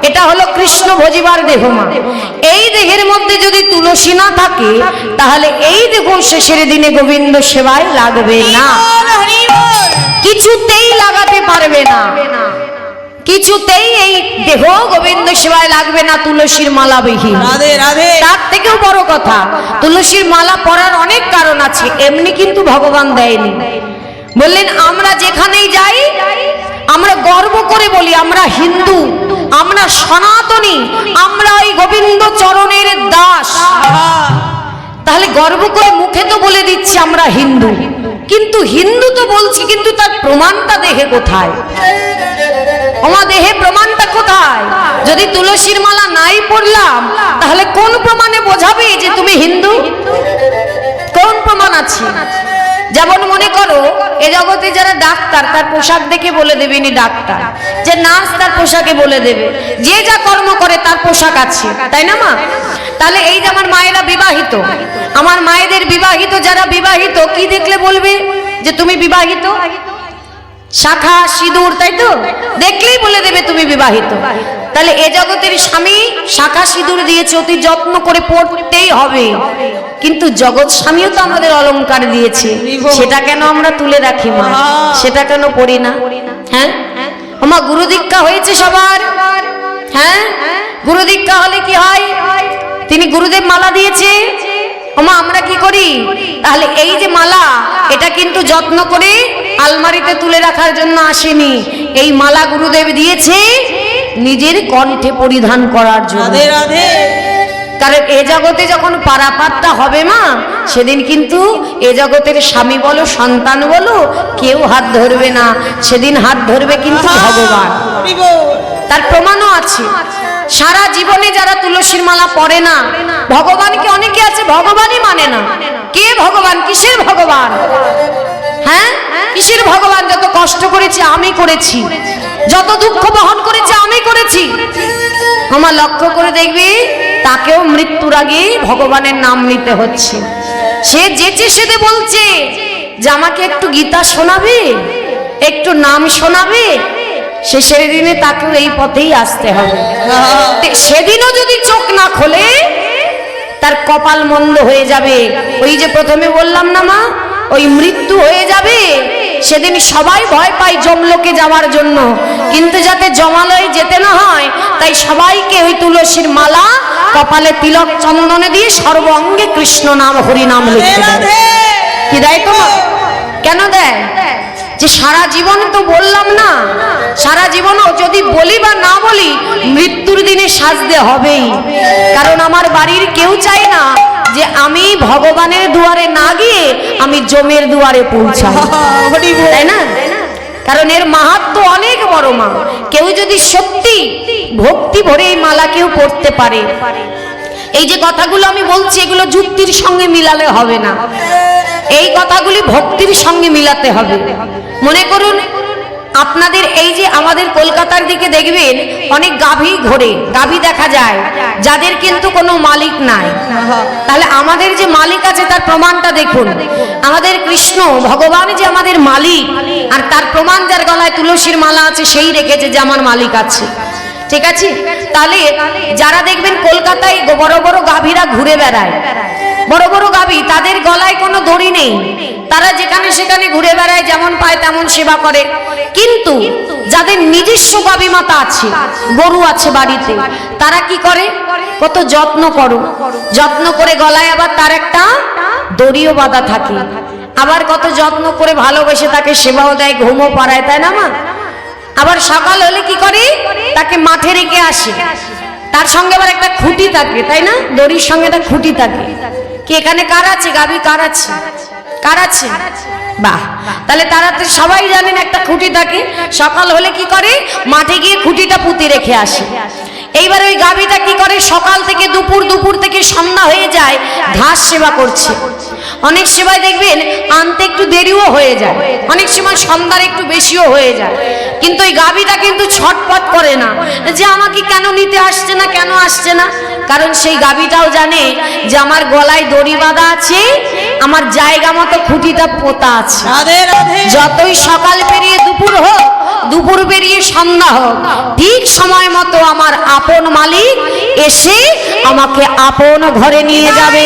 এটা হলো কৃষ্ণ ভজিবার দেহ মা। এই দেহের মধ্যে যদি তুলসী না থাকে, তাহলে এই দেহ শেষের দিনে গোবিন্দ সেবায় লাগবে না, কিছুতেই লাগাতে পারবে না, কিছুতেই এই দেহ গোবিন্দ সেবায় লাগবে না তুলসীর মালা বিহীন। তার থেকেও বড় কথা, তুলসীর মালা পরার অনেক কারণ আছে, এমনি কিন্তু ভগবান দেয়নি। বললেন আমরা যেখানেই যাই, আমরা গর্ব করে বলি আমরা হিন্দু, আমরা সনাতনী, আমরা এই গোবিন্দ চরণের দাস। তাহলে গর্ব করে মুখে তো বলে দিচ্ছি আমরা হিন্দু, কিন্তু হিন্দু তো বলছি, কিন্তু তার প্রমাণটা দেহে কোথায়? আমার দেহে প্রমাণটা কোথায়? যদি তুলসীর মালা নাই পড়লাম, তাহলে কোন প্রমাণে বোঝাবে যে তুমি হিন্দু? কোন প্রমাণ আছে? যেমন মনে করো এ জগতে যারা ডাক্তার, তার পোশাক দেখে বলে দেবে ইনি ডাক্তার, যে নার্স তার পোশাকে বলে দেবে, যে যা কর্ম করে তার পোশাক আছে, তাই না মা? তাহলে এই যে আমার মায়েরা বিবাহিত, আমার মায়েদের বিবাহিত যারা বিবাহিত, কি দেখলে বলবে যে তুমি বিবাহিত? শাখা সিঁদুর, তাই তো? দেখলেই বলে দেবে তুমি বিবাহিত। তাহলে এ জগতের স্বামী শাখা সিঁদুর দিয়েছে, অতি যত্ন করে পড়তেই হবে, কিন্তু জগৎ স্বামীও তো আমাদের অলংকার দিয়েছে, সেটা কেন আমরা তুলে রাখি মা? সেটা কেন পড়ি না? হ্যাঁ মা, গুরু দীক্ষা হয়েছে সবার? হ্যাঁ, গুরু দীক্ষা হলে কি হয়? তিনি গুরুদেব মালা দিয়েছে, ওমা আমরা কি করি? তাহলে এই যে মালা, এটা কিন্তু যত্ন করে আলমারিতে তুলে রাখার জন্য আসেনি, এই মালা গুরুদেব দিয়েছে নিজের কণ্ঠে পরিধান করার জন্য। কারণ এ জগতে যখন পারাপারটা হবে মা, সেদিন কিন্তু এ জগতের স্বামী বলো সন্তান বলো কেউ হাত ধরবে না, সেদিন হাত ধরবে কিন্তু ভগবান। তার প্রমাণও আছে। সারা জীবনে যারা তুলসীর মালা পড়ে না, ভগবানকে অনেকে আছে ভগবানই মানে না। কে ভগবান? কিসের ভগবান? হ্যাঁ, কিসের ভগবান? যত কষ্ট করেছি আমি করেছি, যত দুঃখ বহন করেছি আমি করেছি। আমার লক্ষ্য করে দেখবি, তাকেও মৃত্যুর আগে ভগবানের নাম নিতে হচ্ছে। সে যেচে সেদে বলছে যে আমাকে একটু গীতা শোনাবে, একটু নাম শোনাবে, শেষের দিনে তাকেও এই পথেই আসতে হবে। সেদিনও যদি চোখ না খোলে, তার কপাল মন্দ হয়ে যাবে। ওই যে প্রথমে বললাম না মা, ওই মৃত্যু হয়ে যাবে। সেদিন সবাই ভয় পায় যমলোকে যাওয়ার জন্য, কিন্তু যাতে জমালয়ে যেতে না হয়, তাই সবাইকে ওই তুলসীর মালা কপালে তিলক চন্দনে দিয়ে সর্ব অঙ্গে কৃষ্ণ নাম হরি নাম লিখতে দেয়। কি দেয় তো? কেন দেয়? যে সারা জীবন তো বললাম না, সারা জীবনও যদি বলি বা না বলি, মৃত্যুর দিনে সাজতে হবেই। কারণ আমার বাড়ির কেউ চায় না যে আমি ভগবানের দুয়ারে না গিয়ে আমি জমের দুয়ারে পৌঁছাই, তাই না? কারণ এর মাহাত্ম্য অনেক বড় মা। কেউ যদি সত্যি ভক্তি ভরে এই মালা কেউ পড়তে পারে, এই যে কথাগুলো আমি বলছি, এগুলো যুক্তির সঙ্গে মিলালে হবে না, এই কথাগুলি ভক্তির সঙ্গে মিলাতে হবে। মনে করুন আপনাদের এই যে আমাদের কলকাতার দিকে দেখবেন অনেক গাভী ঘোরে, গাভী দেখা যায় যাদের কিন্তু কোনো মালিক নাই। তাহলে আমাদের যে মালিক আছে তার প্রমাণটা দেখুন। আমাদের কৃষ্ণ ভগবান যে আমাদের মালিক, আর তার প্রমাণ যার গলায় তুলসীর মালা আছে সেই রেখেছে যে আমার মালিক আছে। ঠিক আছে? তাহলে যারা দেখবেন কলকাতায় বড় বড় গাভীরা ঘুরে বেড়ায়, বড় বড় গাভী, তাদের গলায় কোনো দড়ি নেই, তারা যেখানে সেখানে ঘুরে বেড়ায়, যেমন পায় তেমন সেবা করে। কিন্তু যাদের নিজস্ব গাভী মাতা আছে, গরু আছে বাড়িতে, তারা কি করে? কত যত্ন করো, যত্ন করে গলায় আবার তার একটা দড়িও বাঁধা থাকে, আবার কত যত্ন করে ভালোবেসে তাকে সেবাও দেয়, ঘুমও পাড়ায়, তাই না মা? আবার সকাল হলে কি করে? তাকে মাঠে রেখে আসে, তার সঙ্গে আবার একটা খুঁটি থাকে, তাই না? দড়ির সঙ্গে একটা খুঁটি থাকে। কি এখানে কার আছে গাভী? কার আছে? কার আছে? বাহ, তাহলে তারা তো সবাই জানেন একটা খুঁটি থাকে। সকাল হলে কি করে? মাঠে গিয়ে খুঁটিটা পুঁতে রেখে আসে। এইবার ওই গাভীটা কি করে, সকাল থেকে দুপুর, দুপুর থেকে সন্ধ্যা হয়ে যায়, ঘাস সেবা করছে। অনেক সেবায় দেখবেন আনতে একটু দেরিও হয়ে যায়, অনেক সময় সন্ধ্যার একটু বেশিও হয়ে যায়, কিন্তু ওই গাভীটা কিন্তু ছটপট করে না যে আমাকে কেন নিতে আসছে না, কেন আসছে না। কারণ সেই গাভীটাও জানে যে আমার গলায় দড়ি বাঁধা আছে, আমার জায়গা মতো খুঁটিটা পোতা আছে। যতই সকাল পেরিয়ে দুপুর হোক, দুপুর পেরিয়ে সন্ধ্যা হোক, ঠিক সময় মতো আমার আপন মালিক এসে আমাকে আপন ঘরে নিয়ে যাবে।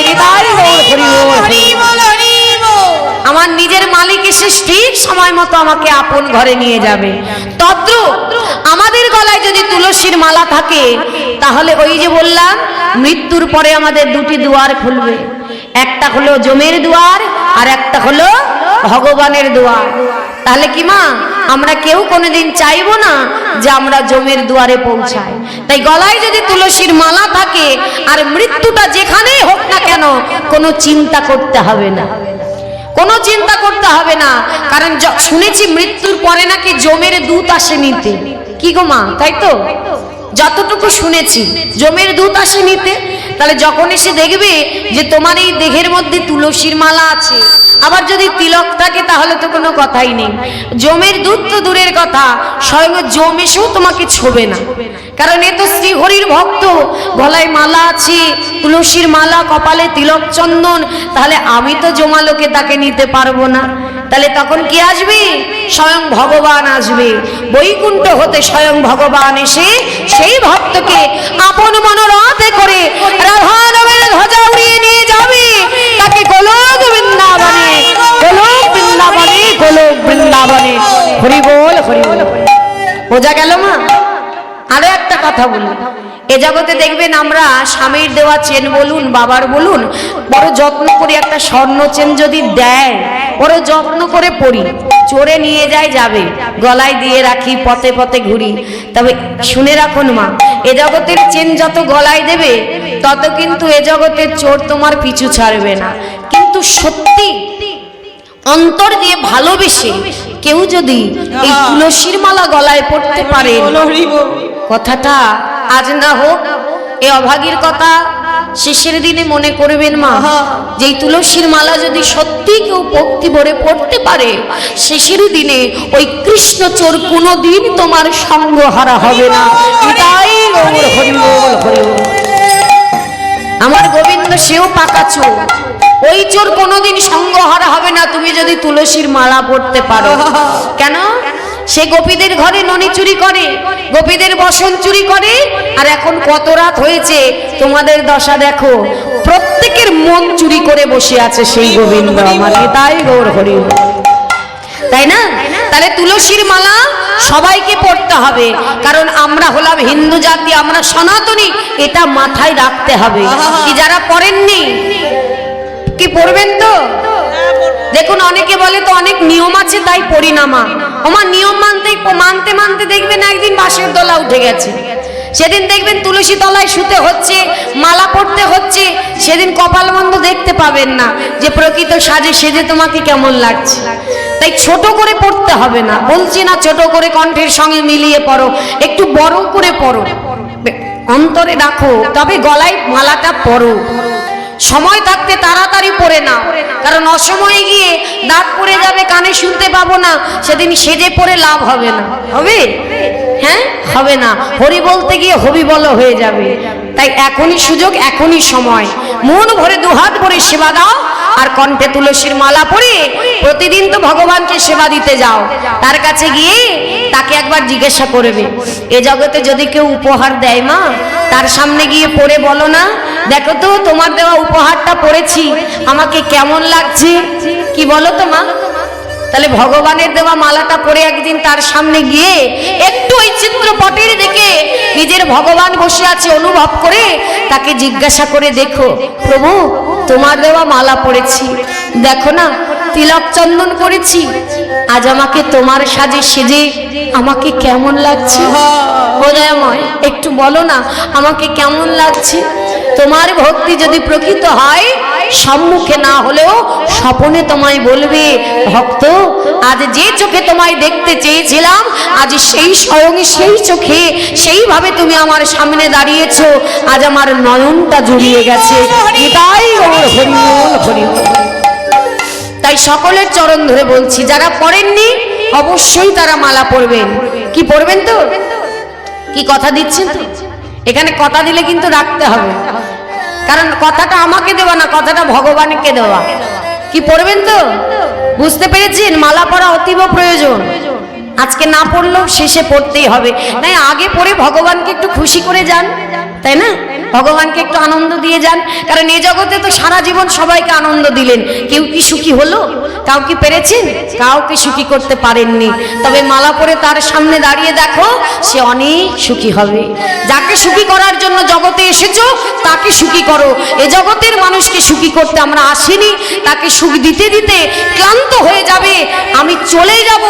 আমার নিজের মালিক এসে ঠিক সময় মতো আমাকে আপন ঘরে নিয়ে যাবে। তদ্রূপ আমাদের গলায় যদি তুলসীর মালা থাকে, তাহলে ওই যে বললাম মৃত্যুর পরে আমাদের দুটি দুয়ার খুলবে, একটা হলো জমের দুয়ার আর একটা হলো ভগবানের দুয়ার। তাহলে কি মা, আমরা কেউ কোনোদিন চাইবো না যে আমরা জমের দুয়ারে পৌঁছাই। তাই গলায় যদি তুলসীর মালা থাকে, আর মৃত্যুটা যেখানেই হোক না কেন, কোনো চিন্তা করতে হবে না, কোনো চিন্তা করতে হবে না। কারণ শুনেছি মৃত্যুর পরে নাকি জমের দূত আসে নিতে। কি গো মা, তাই তো? যতটুকু শুনেছি জমের দূত আসে নিতে। তাহলে যখন এসে দেখবে যে তোমার এই দেহের মধ্যে তুলসীর মালা আছে, আবার যদি তিলক থাকে, তাহলে তো কোনো কথাই নেই। জমের দূত তো দূরের কথা, স্বয়ং জম এসেও তোমাকে ছোবে না। কারণ এ তো শ্রীহরির ভক্ত, গলায় মালা আছে, তুলসীর মালা, কপালে তিলক চন্দন, তাহলে আমি তো জমালোকে তাকে নিতে পারবো না। তাহলে তখন কি আসবে? স্বয়ং ভগবান আসবে। বৈকুণ্ঠ হতে স্বয়ং ভগবান এসে সেই ভক্তকে আপন মনোরথে করে রাধা নামের ধ্বজা উড়িয়ে নিয়ে যাবে, তাকে গোলক বৃন্দাবনে, গোলক বৃন্দাবনে, গোলক বৃন্দাবনে। হরি বল, হরি বল। বোঝা গেল মা? আরো একটা কথা বলি, এ জগতে দেখবেন আমরা স্বামীর দেওয়া চেন বলুন, বাবার বলুন, বড় যত্ন করে একটা স্বর্ণ চেন যদি দেয়, বড় যত্ন করে পরি, চোরে নিয়ে যায় যাবে, গলায় দিয়ে রাখি, পথে পথে ঘুরি। তবে শুনে রাখুন মা, এ জগতের চেন যত গলায় দেবে, তত কিন্তু এ জগতের চোর তোমার পিছু ছাড়বে না। কিন্তু সত্যি অন্তর দিয়ে ভালোবেসে কেউ যদি এই তুলসীর মালা গলায় পড়তে পারে, কথাটা আজ না হোক, এ অভাগীর কথা শেষের দিনে মনে করবেন মা, যে এই তুলসীর মালা যদি সত্যি কেউ ভক্তি ভরে পড়তে পারে, শেষের দিনে ওই কৃষ্ণ চোর কোনোদিন তোমার সঙ্গ হারা হবে না। এটাই গৌর হরি বল, হরি বল। আমার গোবিন্দ সেও পাকা চোর, ওই চোর কোনোদিন সঙ্গ হারা হবে না তুমি যদি তুলসীর মালা পড়তে পারো। কেন? সে গোপীদের ঘরে ননি চুরি করে, গোপীদের বসন চুরি করে, আর এখন কত রাত হয়েছে তোমাদের দশা দেখো, প্রত্যেকের মন চুরি করে বসে আছে সেই গোবিন্দ আমার। তাই গৌর হরি, তাই না? তাহলে তুলসীর মালা সবাইকে পড়তে হবে, কারণ আমরা হলাম হিন্দু জাতি, আমরা সনাতনী, এটা মাথায় রাখতে হবে। কি যারা পড়েননি কি পড়বেন তো? দেখুন অনেকে বলে তো অনেক নিয়ম আছে তাই পড়ি না মা। আমার নিয়ম মানতে মানতে দেখবেন একদিন বাঁশের দোলা উঠে গেছে, সেদিন দেখবেন তুলসী তলায় শুতে হচ্ছে, মালা পড়তে হচ্ছে, সেদিন কপাল মন্দ দেখতে পাবেন না যে প্রকৃত সাজে সেজে তোমাকে কেমন লাগছে। তাই ছোট করে পড়তে হবে না, বলছি না ছোট করে কণ্ঠের সঙ্গে মিলিয়ে পড়ো, একটু বড় করে পড়ো, অন্তরে রাখো, তবে গলায় মালাটা পড়ো। সময় থাকতে তাড়াতাড়ি পড়ে নাও, কারণ অসময়ে গিয়ে দাঁত পড়ে যাবে, কানে শুনতে পাবো না, সেদিন সেজে পড়ে লাভ হবে না। হবে? হ্যাঁ, হবে না। হরি বলতে গিয়ে হবি বল হয়ে যাবে। তাই এখনই সুযোগ, এখনই সময়, মন ভরে দুহাত ভরে সেবা দাও, আর কণ্ঠে তুলসীর মালা পরে প্রতিদিন তো ভগবানকে সেবা দিতে যাও। তার কাছে গিয়ে তাকে একবার জিজ্ঞাসা করবে, এ জগতে যদি কেউ উপহার দেয় মা, তার সামনে গিয়ে পড়ে বলো না, দেখো তো তোমার দেওয়া উপহারটা পড়েছি, আমাকে কেমন লাগছে, কি বলো তো মা? তাহলে ভগবানের দেওয়া মালাটা পরে একদিন তার সামনে গিয়ে একটু ওই চিত্রপটের দিকে নিজের ভগবান বসে আছে অনুভব করে তাকে জিজ্ঞাসা করে দেখো, প্রভু তোমার দেওয়া মালা পড়েছি, দেখো না তিলক চন্দন করেছি, আজ আমাকে তোমার সাজে সেজে আমাকে কেমন লাগছে? বোধময় একটু বলো না আমাকে কেমন লাগছে? তোমার ভক্তি যদি প্রকৃত হয় সম্মুখে না হলেও স্বপনে তোমায় বলবে, ভক্ত আজ যে চোখে তোমায় দেখতে চেয়েছিলাম, আজ সেই স্বয়ং সেই চোখে সেইভাবে তুমি আমার সামনে দাঁড়িয়েছো, আজ আমার নয়নটা জুড়িয়ে গেছে। এটাই গৌর হরিবল হরিবল। তাই সকলের চরণ ধরে বলছি, যারা পড়েননি অবশ্যই তারা মালা পরবেন। কি পড়বেন তো? কি কথা দিচ্ছেন তো? এখানে কথা দিলে কিন্তু রাখতে হবে, কারণ কথাটা আমাকে দেওয়া না, কথাটা ভগবানকে দেওয়া। কি পড়বেন তো? বুঝতে পেরেছেন? মালা পরা অতীব প্রয়োজন। আজকে না পড়লেও শেষে পড়তেই হবে, তাই আগে পড়ে ভগবানকে একটু খুশি করে যান, তাই না? ভগবানকে একটু আনন্দ দিয়ে যান, কারণ এই জগতে তো সারা জীবন সবাইকে আনন্দ দিলেন, কেউ কি সুখী হলো? কাউ কি পেরেছেন? কাউকে সুখী করতে পারেননি। তবে মালা পরে তার সামনে দাঁড়িয়ে দেখো, সে অনেক সুখী হবে। যাকে সুখী করার জন্য জগতে এসেছো তাকে সুখী করো। এ জগতের মানুষকে সুখী করতে আমরা আসিনি, তাকে সুখ দিতে দিতে ক্লান্ত হয়ে যাবে, আমি চলে যাব,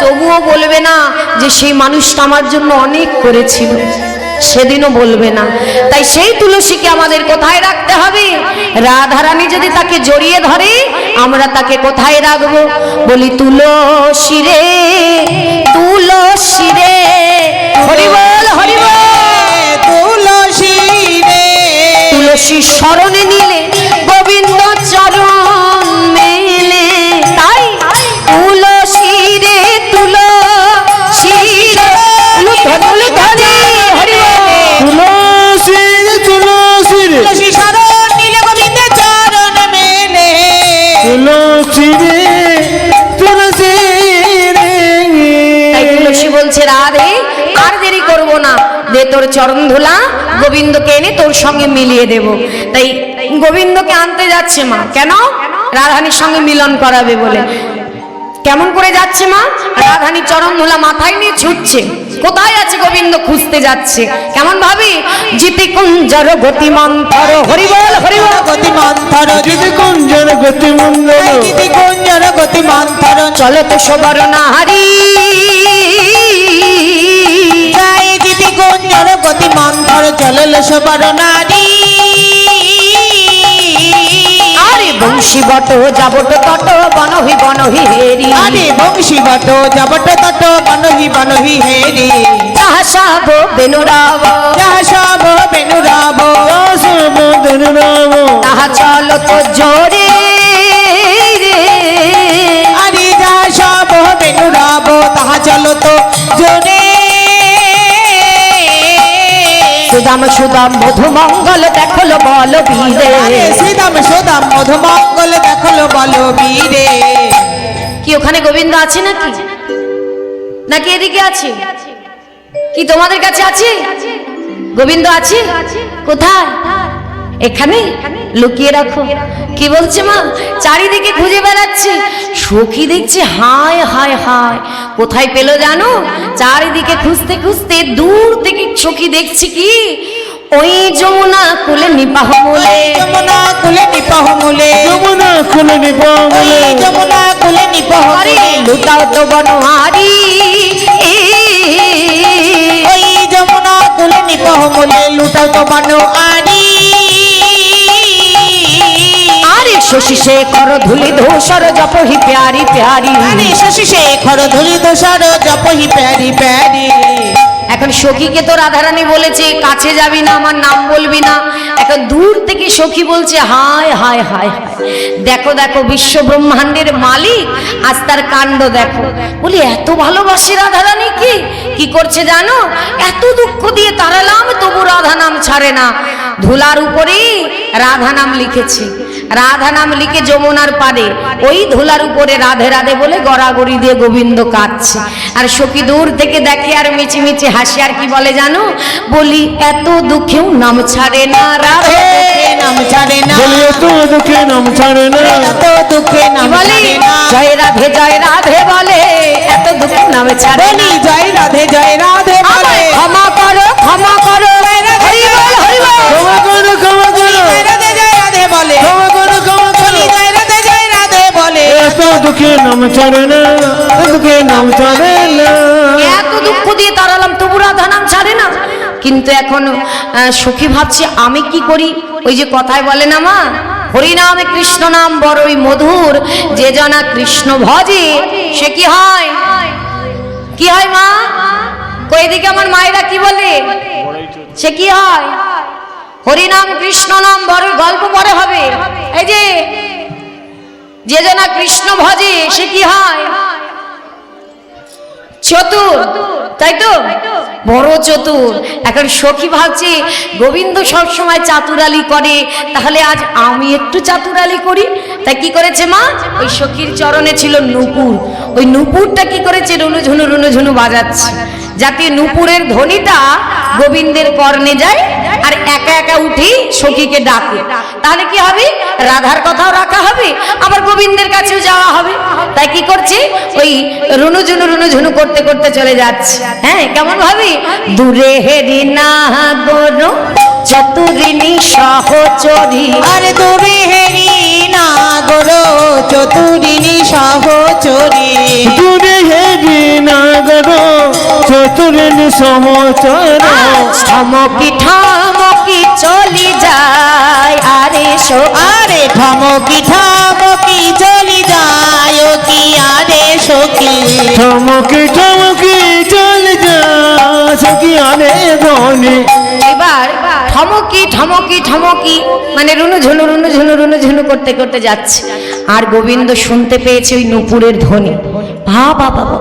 তবুও বলবে না যে সেই মানুষটা আমার জন্য অনেক করেছিল, সেদিনও বলবে না। তাই সেই তুলসীকে আমাদের কোথায় রাখতে হবে? রাধারানী যদি তাকে জড়িয়ে ধরে, আমরা তাকে কোথায় রাখবো? বলি তুলসী রে তুলসী রে, হরিবল হরিবল। তুলসী রে তুলসী শরণে নিলে গোবিন্দ চরণ মেলে, তাই তুলসী রে তুলসী রে তুলসী রে তুলসী রে, তুলসী শরণ নিলে গোবিন্দ চরণ মেলে। তুলসী রে তুলসী রে। তাই তুলসী বলছে, রাধে আর দেরি করব না, দে তোর চরণ ধুলা, গোবিন্দকে এনে তোর সঙ্গে মিলিয়ে দেব। তাই গোবিন্দকে আনতে যাচ্ছে মা, কেন? রাধানির সঙ্গে মিলন করাবে বলে। কেমন করে যাচ্ছে মা? রাধানি চরণ ধুলা মাথায় নিয়ে ছুটছে। কোথায় আছে গোবিন্দ খুঁজতে যাচ্ছে। কেমন ভাবি? জিতি কুঞ্জর গতি মন্থর, হরিবল হরিবল। গতি মন্থর যদি কুঞ্জন গতি মন্ডল, দিদি কুঞ্জর গতি মন্থর, চলো তো সবার নাহারি, জয় দিদি কুঞ্জর গতি মন্থর, চলল সবার নারী। আরে বংশী বট যাবট তট বনহি বনহি হেরি, আরে বংশী বট যাবট তট বনহি বনহি হেরি, তাহা সব বেনুরাব, যাহা সব বেনুরাব, দাসবদন রাম, তাহা চলো তো জোরে রে। আরে যাহা সব বেনুরাব, তাহা চলো তো জোরে। সুদাম সুদাম মধুমঙ্গল দেখলো বল বীরে, আরে শ্রীদাম সুদাম মধুমঙ্গল দেখলো বলো বীরে। কি ওখানে গোবিন্দ আছে নাকি? নাকি এদিকে আছে? কি তোমাদের কাছে আছে? গোবিন্দ আছে কোথায়? এখানে লুকিয়ে রাখো। কি বলছে মা? চারিদিকে খুঁজে বেড়াচ্ছে, সখী দেখছে, হায় হায় হায়, কোথায় পেলো জানো? চারিদিকে খুঁজতে খুঁজতে দূর থেকে সখী দেখছে কি, ওই যমুনা কুলে নিপাহ মূলে, যমুনা কুলে নিপাহ মূলে, যমুনা কুলে নিপামলে, যমুনা কুলে নিপাহ আরে মূলে, লুটাও তো বনহারি, ওই যমুনা কুলে নিপাহ মূলে, লুটাও তো বানো আরি। আরে শশী শেখর ধুলি ধূসর জপহি প্যারি প্যারি। আরে শশী শেখর ধুলি ধূসর জপহি প্যারি প্যারি। এখন সখীকে তো রাধারানী বলেছে কাছে যাবি না, আমার নাম বলবি না। এখন দূর থেকে সখী বলছে, হায় হায় হায় হায়, দেখো দেখো বিশ্ব ব্রহ্মাণ্ডের মালিক, আজ তার কাণ্ড দেখো। বলি এত ভালোবাসে রাধারানী, কি করছে জানো? এত দুঃখ দিয়ে তাড়ালাম তবু রাধা নাম ছাড়ে না। ধুলার উপরে রাধা নাম লিখেছে, রাধা নাম লিখে যমুনার পাড়ে ওই ধুলার উপরে রাধে রাধে বলে গড়াগড়ি দিয়ে গোবিন্দ কাঁদছে। আর সখী দূর থেকে দেখে আর মিচিমিচি হাসি, আর কি বলে জানো? বলি এত দুঃখেও নাম ছাড়ে না রাধে, নাম ছাড়ে না, বলি এত দুঃখে নাম ছাড়ে না, এত দুঃখে নাম বলি ছাড়ে না। জয় রাধে বলে এত দুঃখ নাম ছাড়ে না। বলি জয় রাধে বলে, আমায় ক্ষমা করো ক্ষমা করো, হরিবল হরিবল। ক্ষমা করো ক্ষমা করো, জয় রাধে বলে, ক্ষমা করো ক্ষমা করো, জয় রাধে বলে। এত দুঃখে নাম ছাড়ে না, এত দুঃখে নাম ছাড়ে না। এত দুঃখ দিয়ে তাড়ালাম তবু রাধা নাম ছাড়ে না। কিন্তু এখন সখী ভাবছে আমি কি করি? ওই যে কথায় বলে না মা, হরিনামে কৃষ্ণ নাম বড়ই মধুর, যে জনা কৃষ্ণ ভজে সে কি হয়? কি হয় মা? কই দিকে আমার মায়েরা কি বলে? সে কি হয়? হরিনাম কৃষ্ণ নাম বড়ই, গল্প পরে হবে। এই যে জনা কৃষ্ণ ভজে সে কি হয়? চতুর, তাই তো? বড় চতুর। এখন সখী ভাবছে গোবিন্দ সবসময় চাতুরালি করে, তাহলে আজ আমি একটু চাতুরালি করি। তাই কি করেছে মা? ওই সখীর চরণে ছিল নূপুর, ওই নূপুরটা কি করেছে? রুনুঝুনু রুনুঝুনু বাজাচ্ছে, যাতে নূপুরের ধ্বনিটা গোবিন্দের কর্ণে যায় আর একা একা উঠি সখীকে ডাকে। তাহলে কি হবে? রাধার কথাও রাখা হবে, আবার গোবিন্দের কাছেও যাওয়া হবে। তাই কি করছে? ওই রুনুঝুনু রুনুঝুনু করতে করতে চলে যাচ্ছে। হ্যাঁ, কেমন ভাবে? দূরে হেরি না গো চতুরিনী সহচরী, আরে দূরে হেরি না গো চতুরিনী সহচরী, দূরে হেরি নাগর চতুরিনী সহচর, থমকি ঠামকি চলি যায় আরে আরে ঠমকি ঠমকি চলি যায় ও কি আরে সখী, ঠমকি ঠমকি চলে যা সখী আরে ধনী। এবার ঠমকি ঠমকি ঠমকি মানে রুনুঝুনু রুনুঝুনু রুনুঝুনু করতে করতে যাচ্ছে, আর গোবিন্দ শুনতে পেয়েছে ওই নূপুরের ধ্বনি। বাবা বাবা,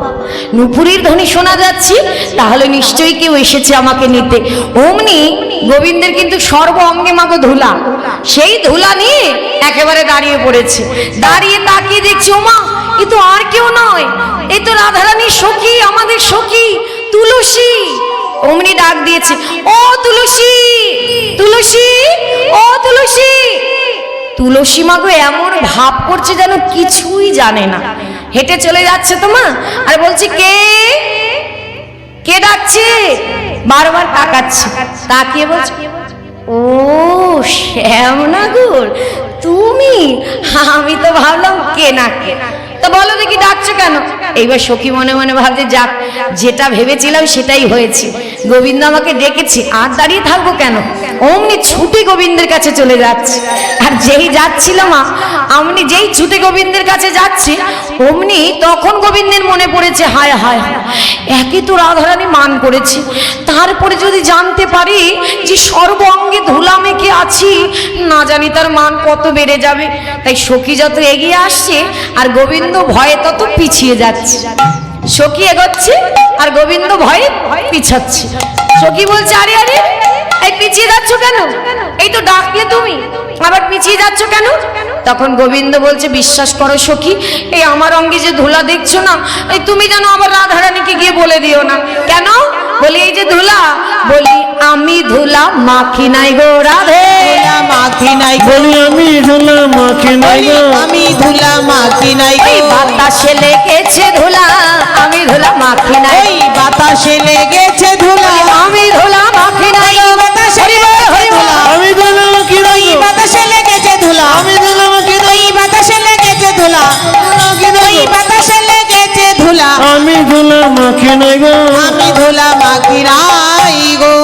নূপুরের ধ্বনি শোনা যাচ্ছে, তাহলে নিশ্চয়ই কেউ এসেছে আমাকে নিতে। অমনি গোবিন্দের কিন্তু সর্ব অঙ্গে মাগো ধুলা, সেই ধুলা নিয়ে একেবারে দাঁড়িয়ে পড়েছে। দাঁড়িয়ে তাকিয়ে দেখছি, ওমা এ তো আর কেউ নয়, এই তো রাধারানীর সখী, আমাদের সখী তুলসী। অমনি ডাক দিয়েছে, ও তুলসী, তুলসী, ও তুলসী। তুলসী মাগো এমন ভাব করছে যেন কিছুই জানে না, হেঁটে চলে যাচ্ছে তোমা, আর বলছে কে কে ডাকছে? বারবার তাকাচ্ছে, তাকিয়ে বলছে, ও শ্যামনাগর তুমি? আমি তো ভাবলাম কে না কে। তো বলো দেখি ডাকছো কেন? এইবার সখী মনে মনে ভাবছে, যাক যেটা ভেবেছিলাম সেটাই হয়েছে, গোবিন্দ আমাকে ডেকেছে, আর দাঁড়িয়ে থাকবো কেন? অমনি ছুটে গোবিন্দের কাছে চলে যাচ্ছে। আর যেই যাচ্ছিল মা, অমনি যেই ছুটে গোবিন্দের কাছে যাচ্ছে, অমনি তখন গোবিন্দের মনে পড়েছে, হায় হায় হায়, একই তো রাধারানী মান করেছে, তারপরে যদি জানতে পারি যে সর্ব অঙ্গে ধুলা মেখে আছি, না জানি তার মান কত বেড়ে যাবে। তাই সখী যত এগিয়ে আসছে আর গোবিন্দ ভয়ে তত পিছিয়ে যাচ্ছে। সখী এগোচ্ছে আর গোবিন্দ ভয়ে পিছাচ্ছে। সখী বলছে, আরে আরে এই পিছিয়ে যাচ্ছ কেন? এই তো ডাকলে তুমি, আবার পিছিয়ে যাচ্ছ কেন? তখন গোবিন্দ বলছে, বিশ্বাস করো সখী, এই আমার অঙ্গে যে ধুলা দেখছো না, এই তুমি যেন আবার রাধারানীকে গিয়ে বলে দিও না। কেন? বলি এই যে ধুলা, বলি আমি ধুলা মাখি নাই গো রাধে, মাখি নাই বলি আমি ধুলা মাখি নাই গো, আমি ধুলা মাখি নাই ওই বাতাসে লেগেছে ধুলা, আমি ধুলা মাখি নাই, ওই বাতাসে লেগেছে ধুলা, আমি ধুলা মাখি নাই গো, বাতাসে লেগেছে ধুলা, আমি ধুলা মাখি নাই গো, বাতাসে লেগেছে ধুলা, আমি ধুলা মাখি নাই, ওই বাতাসে লেগেছে ধুলা, ওই বাতাসে লেগেছে ধুলা, আমি ধুলা মাখি নাই গো, আমি ধুলা মাখি নাই গো।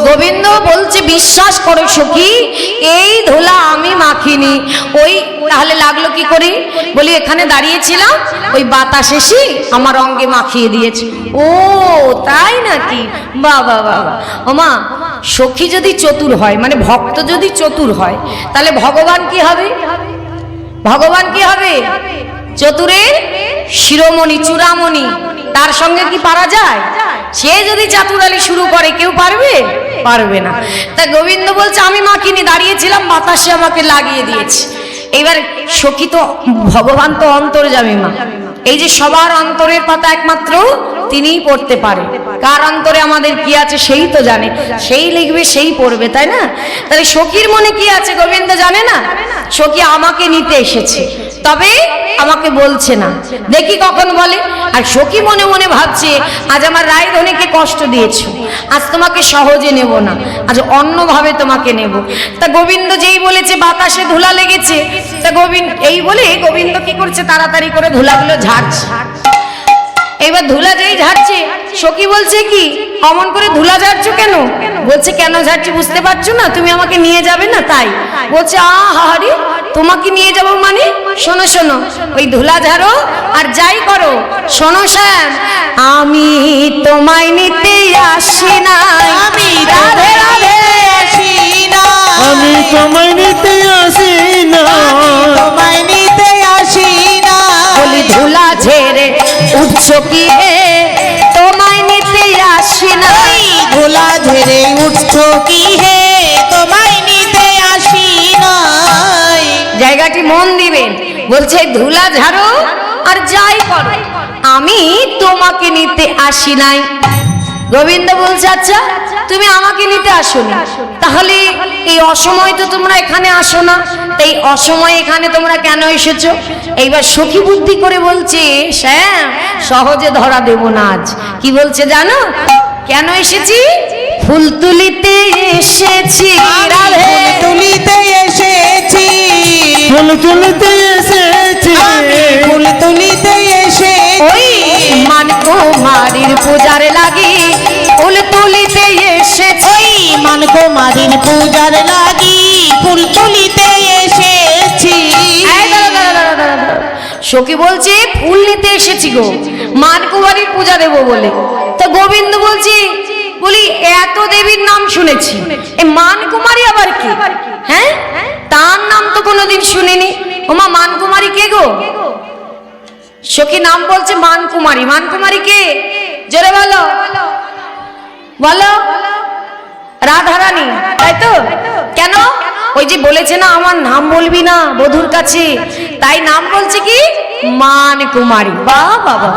গোবিন্দ বলছে, বিশ্বাস করো সখী, এই ধুলা আমি মাখিনি। ওই তাহলে লাগলো কি করে? বলি এখানে দাঁড়িয়েছিলাম, ওই বাতাস এসে আমার অঙ্গে মাখিয়ে দিয়েছে। ও তাই নাকি? বাবা বাবা। ওমা, সখী যদি চতুর হয়, মানে ভক্ত যদি চতুর হয়, তাহলে ভগবান কি হবে? ভগবান কি হবে? চতুরের শিরোমণি, চূড়ামণি। তার সঙ্গে কি পারা যায়? সে যদি চাতুরালি শুরু করে, কেউ পারবে? পারবে না। তা গোবিন্দ বলছে, আমি মাখিনি, দাঁড়িয়েছিলাম, বাতাসে আমাকে লাগিয়ে দিয়েছে। এইবার সখী তো, ভগবান তো অন্তর্যামী মা, এই যে সবার অন্তরের পাতা একমাত্র তিনিই পড়তে পারে। কার অন্তরে আমাদের কি আছে সেই তো জানে, সেই লিখবে, সেই পড়বে, তাই না? তাহলে সখীর মনে কি আছে গোবিন্দ জানে না? সখী আমাকে নিতে এসেছে, তবে আমাকে বলছে না, দেখি কখন বলে। আর সখী মনে মনে ভাবছে, আজ আমার রায়ধনীকে কষ্ট দিয়েছো, আজ তোমাকে সহজে নেব না, আজ অন্যভাবে তোমাকে নেব। তা গোবিন্দ যেই বলেছে বাতাসে ধুলা লেগেছে, তা গোবিন্দ এই বলে গোবিন্দ কি করছে, তাড়াতাড়ি করে ধুলাগুলো ঝাড়ছে। এবার ধুলা যেই ঝাড়ছে, সখী বলছে, কি অমন করে ধুলা ঝাড়ছো কেন? বলছে, কেন ঝাড়ছি বুঝতে পারছো না? তুমি আমাকে নিয়ে যাবে না তাই। বলছে, আহারে তোমাকে নিয়ে যাব মানে শোনো শোনো, ওই ধুলা ঝাড়ো আর যাই করো, শোনো শ্যাম, আমি তোমায় নিতে আসি না, আমি রাধে রাধে আসি না, আমি তোমায় নিতে আসি না, তোমায় নিতে আসি না, বলি ধুলা ঝেড়ে উঠছো কি হে, তোমায় নিতে আসি না, ধুলা ঝেড়ে উঠছো কি হে, তোমায় নিতে আসি না। জায়গাটি মন দিবেন, বলছে ধুলা ঝাড়ো আর যাই করো, আমি তোমাকে নিতে আসি নাই। গোবিন্দ বলছে আচ্ছা তুমি আমাকে নিতে আসো না, তাহলে এই অসময় তো তোমরা এখানে আসো না, তাই অসময় এখানে তোমরা কেন এসেছো? এইবার সখী বুদ্ধি করে বলছে শ্যাম সহজে ধরা দেব না আজ। কি বলছে জানো? কেন এসেছি? ফুল তুলিতে এসেছি, রাধে তুলিতে এসেছি, ফুল তুলতে এসেছি, ফুল তুলিতে এসে ওই মান কুমারীর পূজার লাগি ফুল তুলিতে এসেছি, মান কুমারীর পূজার লাগি ফুল তুলিতে এসেছি। এই দাঁড়া, দাঁড়া, দাঁড়া, দাঁড়া, দাঁড়া। সখী বলছে ফুল নিতে এসেছি গো, মান কুমারীর পূজা দেবো বলে। তো গোবিন্দ বলছি বলি এত দেবীর নাম শুনেছি, এ মান কুমারী আবার কি? হ্যাঁ, তার নাম তো কোনোদিন শুনিনি। ওমা মান কুমারী কে গো? সখী নাম বলছে মান কুমারী। মান কুমারী কে? জোরে বলো, বলো। রাধারানী, তাই তো? কেন? ওই যে বলেছে না আমার নাম বলবি না বধুর কাছে, তাই নাম বলছে কি মান কুমারী। বাহ বাবা,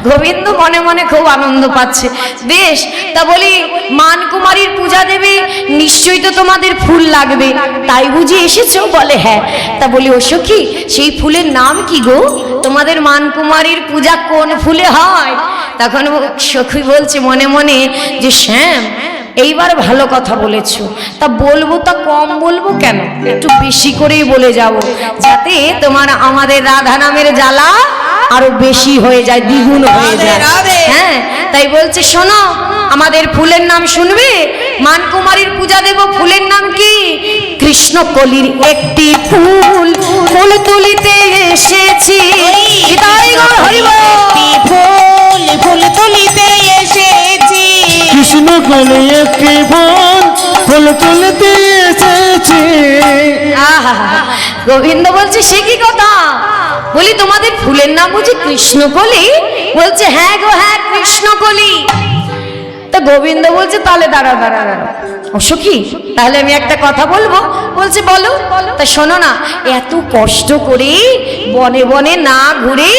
গোবিন্দ মনে মনে খুব আনন্দ পাচ্ছে। বেশ, তা বলি মান কুমারীর পূজা দেবে, নিশ্চয়ই তো তোমাদের ফুল লাগবে, তাই বুঝি এসেছো? বলে হ্যাঁ। তা বলি ও সখী সেই ফুলের নাম কি গো? তোমাদের মান কুমারীর পূজা কোন ফুলে হয়? তখন সখী বলছে মনে মনে যে শ্যাম এইবার ভালো কথা বলেছো, তা বলবো তা কম বলবো কেন, একটু বেশি করেই বলে যাব, যাতে তোমার আমাদের রাধা নামের জ্বালা আরো বেশি হয়ে যায়, দ্বিগুণ হয়ে যায়। হ্যাঁ, তাই বলছে শোনো আমাদের ফুলের নাম শুনবে, মান কুমারীর পূজা দেব। ফুলের নাম কি? কৃষ্ণকলির একটি ফুল, ফুল তুলিতে এসেছি, হৃদয় গৌর হরি বল। ফুল ফুল তুলিতে এসেছি, কৃষ্ণ কলে একটি ফুল, ফুল তুলতে এসেছি। আহা, গোবিন্দ বলছে সে কি কথা? বলি তোমাদের ফুলের নাম বুঝি কৃষ্ণকলি? বলছে হ্যাঁ গো হ্যাঁ কৃষ্ণকলি। তা গোবিন্দ বলছে তাহলে দাঁড়া দাঁড়া দাঁড়া ও সখী, তাহলে আমি একটা কথা বলবো। বলছে বলো। তা শোনো না, এত কষ্ট করে বনে বনে না ঘুরে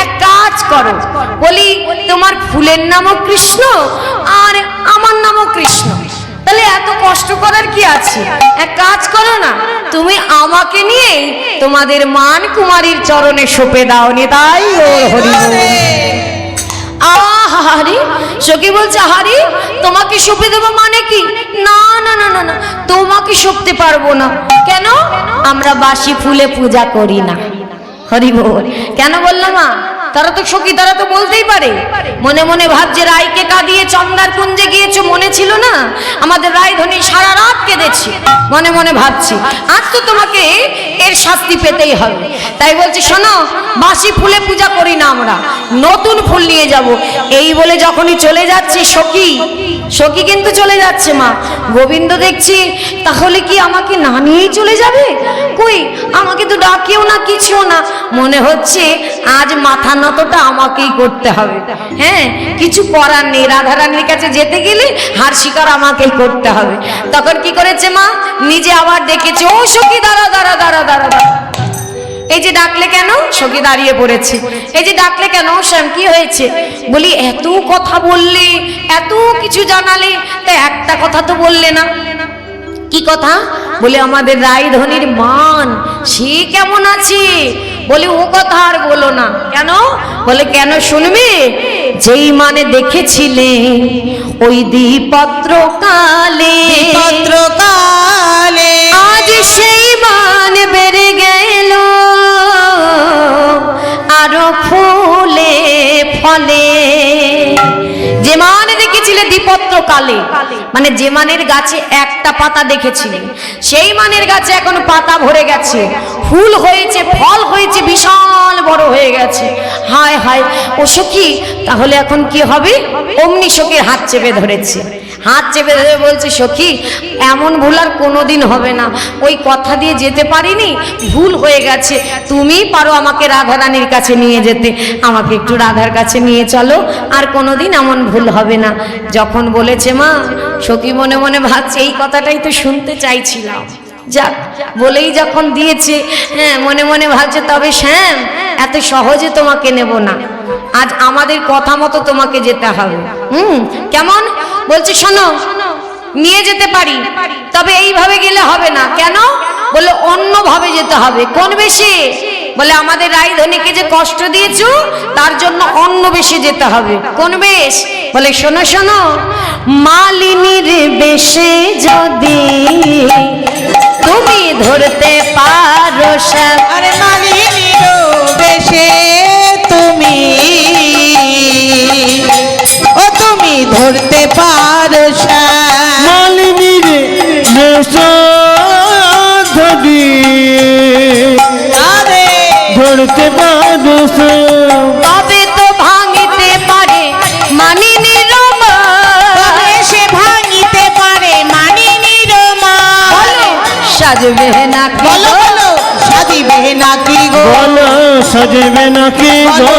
এক কাজ করো, বলি তোমার ফুলের নামও কৃষ্ণ আর আমার নামও কৃষ্ণ, তাহলে এত কষ্ট করার কি আছে? এক কাজ করো না, তুমি আমাকে নিয়ে তোমাদের মান কুমারীর চরণে সঁপে দাও নি, তাই ওর হরি বল। আহারে, সখী বলছে আহারে তোমাকে সঁপে দেবো মানে কি? না না না না না, তোমাকে সঁপতে পারবো না। কেন? আমরা বাসি ফুলে পূজা করি না। হরি বল। কেন বললাম মা? তারা তো সখী, তারা তো বলতেই পারে। মনে মনে ভাবছে রায়কে কাঁদিয়ে চন্দার কুঞ্জে গিয়েছো, মনে ছিল না? আমাদের রায়ধনী সারা রাত কেঁদেছে, মনে মনে ভাবছি আজ তো তোমাকে এর শাস্তি পেতেই হবে। তাই বলছি শোনো, বাসি ফুলে পূজা করি না আমরা, নতুন ফুল নিয়ে যাব। এই বলে যখনই চলে যাচ্ছে সখী, সখী কিন্তু চলে যাচ্ছে মা, গোবিন্দ দেখছি তাহলে কি আমাকে না নিয়েই চলে যাবে? কই আমাকে তো ডাকেও না, কিছুও না। মনে হচ্ছে আজ মাথা নতটা আমাকেই করতে হবে। হ্যাঁ, কিছু করার নেই, রাধারানীর কাছে যেতে গেলে হার স্বীকার আমাকেই করতে হবে। তখন কি করেছে মা? নিজে আবার ডেকেছে, ও সখী দাঁড়া দাঁড়া দাঁড়া দাঁড়া দাঁড়া। এই যে ডাকলে কেন? সখী দাঁড়িয়ে পড়েছে। এই যে ডাকলে কেন শ্যাম, কি হয়েছে? বলি এত কথা বললে, এত কিছু জানালে, তা একটা কথা তো বললে না। কি কথা? বলে আমাদের রায়ধনীর মান সে কেমন আছে? বলে ও কথা আর বলো না। কেন? বলে কেন শুনবে? যেই মানে দেখেছিলে ওই দ্বিপত্র কালে, পত্র কালে আজ সেই মান বেড়ে গেল আরো ফুলে ফলে। যে মান দেখেছিলে দ্বিপত্র কালে, মানে যে মানের গাছে একটা পাতা দেখেছিলেন সেই মানের গাছে এখন পাতা ভরে গেছে, ফুল হয়েছে, ফল হয়েছে, বিশাল বড় হয়ে গেছে। হায় হায় ও সখী, তাহলে এখন কি হবে? অমনি সখীর হাত চেপে ধরেছে, হাত চেপে ধরে বলছে, সখী এমন ভুল আর কোনোদিন হবে না, ওই কথা দিয়ে যেতে পারিনি, ভুল হয়ে গেছে, তুমি পারো আমাকে রাধারানীর কাছে নিয়ে যেতে, আমাকে একটু রাধার কাছে নিয়ে চলো, আর কোনোদিন এমন ভুল হবে না। যখন বলেছে মা, সখী মনে মনে ভাবছে এই কথাটাই তো শুনতে চাইছিলাম, যাক বলেই যখন দিয়েছে, হ্যাঁ মনে মনে ভাবছে তবে শ্যাম এত সহজে তোমাকে নেব না, আজ আমাদের কথা মতো তোমাকে যেতে হবে। কেমন? বলছে শোনো, নিয়ে যেতে পারি, তবে এইভাবে গেলে হবে না। কেন? বলে অন্যভাবে যেতে হবে। কোন বেশে? বলে আমাদের রায়ধনীকে যে কষ্ট দিয়েছো তার জন্য অন্য বেশে যেতে হবে। কোন বেশ? বলে শোনো শোনো, মালিনীর বেশে যদি তুমি ধরতে পারো শ্যাম। আরে মালিনীর বেশে তুমি, ও তুমি ধরতে পারো শ্যাম। মালিনীর বেশ যদি আরে ধরতে পারো শ্যাম, তবে তো ভাঙিতে পারে মানিনীর মা। তবে সে ভাঙিতে পারে মানিনীর মা। বলো সাজবে নাকি বলো বলো, সাজিবে নাকি গো? বলো সাজবে নাকি গো?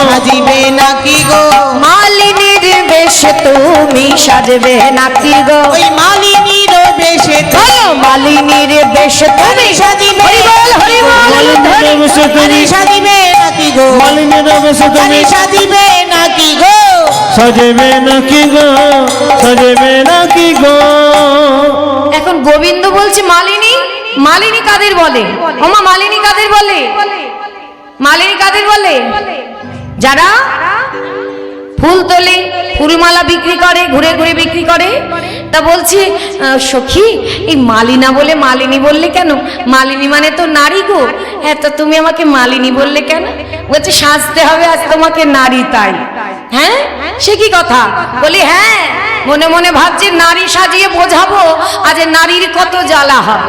সাজিবে নাকি গো? মালিনীর বেশ তুমি সাজবে নাকি গো? ওই মালিনীর বেশে বলো মালিনীর বেশ তুমি সাজিবে। হরি বল হরি বল মালিনীর বেশ তুমি, সাজিবে নাকি গো? মালিনীর বেশ তুমি সাজিবে নাকি গো? সাজবে নাকি গো? সাজবে নাকি গো? এখন গোবিন্দ বলছে মালিনী, মালিনী কাদের বলে? ওমা মালিনী কাদের বলে? মালিনী কাদের বলে? যারা ফুল তোলে, ফুলমালা বিক্রি করে, ঘুরে ঘুরে বিক্রি করে। তা বলছি সখী, এই মালিনা বলে মালিনী বললে কেন? মালিনী মানে তো নারী গো। হ্যাঁ, তো তুমি আমাকে মালিনী বললে কেন? বলছে সাজতে হবে আজ তোমাকে নারী, তাই। হ্যাঁ, সে কি কথা? বলি হ্যাঁ, মনে মনে ভাবছি নারী সাজিয়ে বোঝাবো আজ নারীর কত জ্বালা হয়।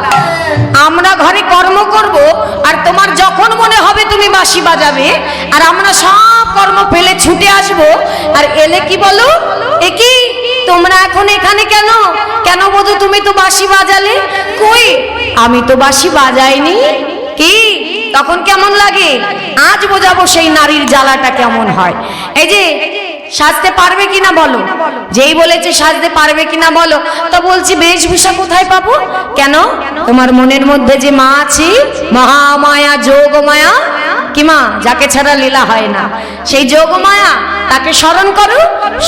আমরা ঘরে কর্ম করব, আর তোমার যখন মনে হবে তুমি বাঁশি বাজাবে, আর আমরা সব কর্ম ফেলে ছুটে আসবো, আর এলে কি বলো, এ কি তোমরা এখন এখানে কেন? কেন বধূ তুমি তো বাঁশি বাজালে? কই, আমি তো বাঁশি বাজাইনি। কি তখন কেমন লাগে? আজ বোঝাবো সেই নারীর জ্বালাটা কেমন হয়। এই যে সাজতে পারবে কিনা বলো? যেই বলেছে সাজতে পারবে কিনা বলো, তো বলছি বেশভূষা কোথায় পাবো? কেন? তোমার মনের মধ্যে যে মা আছে, মহামায়া যোগমায়া, কি মা, যাকে ছাড়া লীলা হয় না, সেই যোগমায়া, তাকে স্মরণ করো।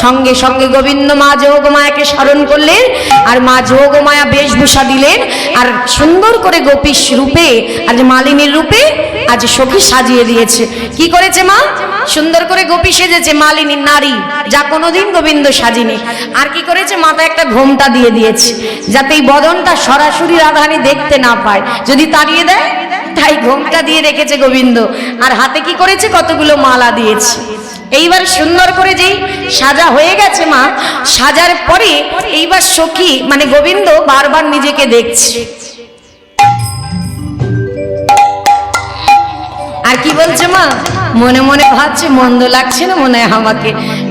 সঙ্গে সঙ্গে গোবিন্দ মা যোগমায়াকে স্মরণ করলেন, আর মা যোগমায়া বেশভূষা দিলেন, আর সুন্দর করে গোপী রূপে, আজ মালিনীর রূপে আজ সখী সাজিয়ে দিয়েছে। কি করেছে মা? সুন্দর করে গোপী সেজেছে, মালিনী নারী, যা কোনোদিন গোবিন্দ সাজিনি। আর কি করেছে? মাথায় একটা ঘোমটা দিয়ে দিয়েছে, যাতে এই বদনটা সরাসরি রাধারানী দেখতে না পায়, যদি তাড়িয়ে দেয়, তাই ঘোমটা দিয়ে রেখেছে গোবিন্দ। আর হাতে কি করেছে? কতগুলো মালা দিয়েছে। এইবার সুন্দর করে যেই সাজা হয়ে গেছে মা, সাজার পরে এইবার সখী মানে গোবিন্দ বারবার নিজেকে দেখছে। আর কি বলছে মা? মনে মনে ভাবছে মন্দ লাগছে না মনে হয় আমাকে।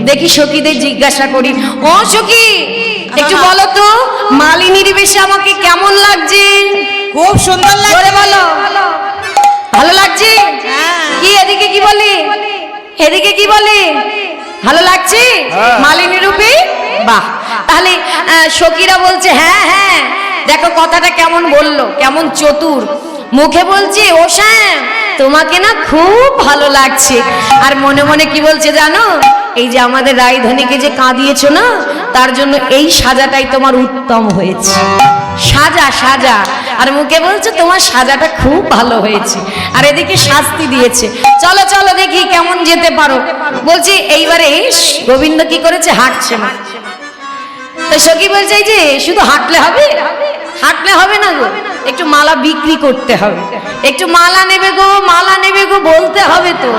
দেখি সখীদের জিজ্ঞাসা করি, ও সখী একটু বলো তো মালিনীর বেশে আমাকে কেমন লাগছে? খুব সুন্দর জোরে লাগে। বলো, ভালো লাগছে? হ্যাঁ। কি এদিকে কি বলে? এদিকে কি বলে? ভালো লাগছে মালিনী রূপে? বাহ, তাহলে সখীরা বলছে হ্যাঁ হ্যাঁ। দেখো কথাটা কেমন বললো, কেমন চতুর। মুখে বলছে ও শ্যাম তোমাকে না খুব ভালো লাগছে, আর মনে মনে কি বলছে জানো? এই যে আমাদের রায়ধনীকে যে কাঁদিয়েছো না, তার জন্য এই সাজাটাই তোমার উত্তম হয়েছে। সাজা সাজা, আর মুখে বলছে তোমার সাজাটা খুব ভালো হয়েছে, আর এদিকে শাস্তি দিয়েছে। চলো চলো দেখি কেমন যেতে পারো। বলছি এইবারে গোবিন্দ কি করেছে? হাঁটছে না। তো সখী বলছে এই যে শুধু হাঁটলে হবে? হাঁটলে হবে না গো, একটু মালা বিক্রি করতে হবে। একটু মালা নেবে গো, মালা নেবে গো বলতে হবে তো।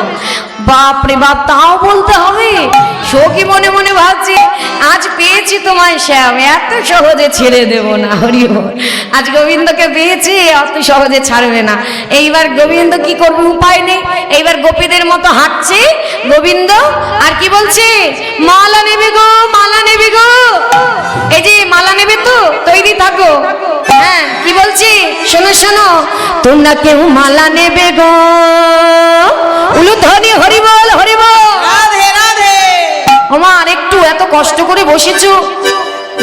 বাপ রে বাপ, তাও বলতে হবে? সখী মনে মনে ভাবছে আজ পেয়েছি তোমায় শ্যাম, এত সহজে ছেড়ে দেব না। হরি বল। আজ গোবিন্দকে পেয়েছি, অত সহজে ছাড়বে না। এইবার গোবিন্দ কি করবে, উপায় নেই। এইবার গোপীদের মতো হাঁটছে গোবিন্দ, আর কি বলছে, মালা নেবে গো, মালা নেবে গো। এই যে মালা নেবে তো, তৈরি থাকো। হ্যাঁ, কি বলছি শোনো শোনো, তোমরা কেউ মালা নেবে গো, উলুধ্বনি হরি বল, হরি বল। রাধে রাধে। আমার একটু এত কষ্ট করে বসেছো,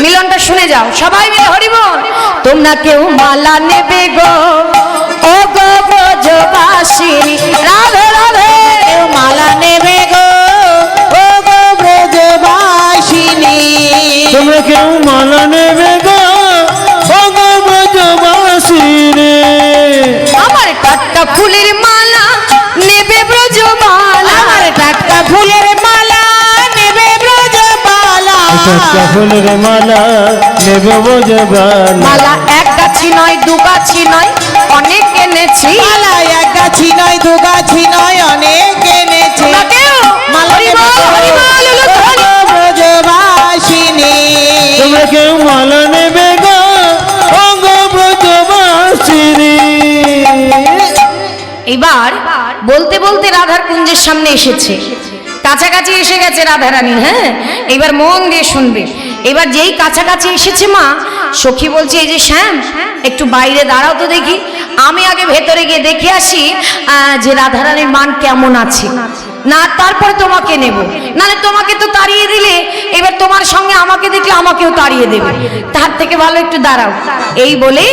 মিলনটা শুনে যাও সবাই মিলে, হরি বল। তোমরা কেউ মালা নেবে গো, ও গো ব্রজবাসিনী, রাধে রাধে। কেউ মালা নেবে গো, ও গো ব্রজবাসিনী। তোমরা কেউ মালা নেবে গো, ও গো ব্রজবাসী রে। আমার টাটকা ফুলের মালা নেবে ব্রজবালা, আমার টাটকা ফুলের মালা নেবে ব্রজবালা। টাটকা ফুলের মালা নেবে ব্রজবালা। মালা এক গাছি নয়, দু গাছি নয়, অনেক এনেছি। মালা এক গাছি নয়, দু গাছি নয়, অনেক এনেছে। তোমরা কেউ মালা হরি নেবে বল, গো, হরি বল, উলুধ্বনি। ও গো ব্রজবাসিনী। তোমরা কেউ মালা নেবে গো, ও গো ব্রজবাসী রে। এবার বলতে বলতে রাধার কুঞ্জের সামনে এসেছে, কাছাকাছি এসে গেছে রাধারানী। হ্যাঁ, এবার মন দিয়ে শুনবে। এবার যেই কাছাকাছি এসেছে মা, সখী বলছে, এই যে শ্যাম, একটু বাইরে দাঁড়াও তো দেখি, আমি আগে ভেতরে গিয়ে দেখে আসি যে রাধারানীর মান কেমন আছে, না তারপর তোমাকে নেব। নাহলে তোমাকে তো তাড়িয়ে দিলে, এবার তোমার সঙ্গে আমাকে দেখলে আমাকেও তাড়িয়ে দেবে, তার থেকে ভালো একটু দাঁড়াও। এই বলে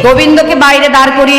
গোবিন্দকে বাইরে দাঁড় করিয়ে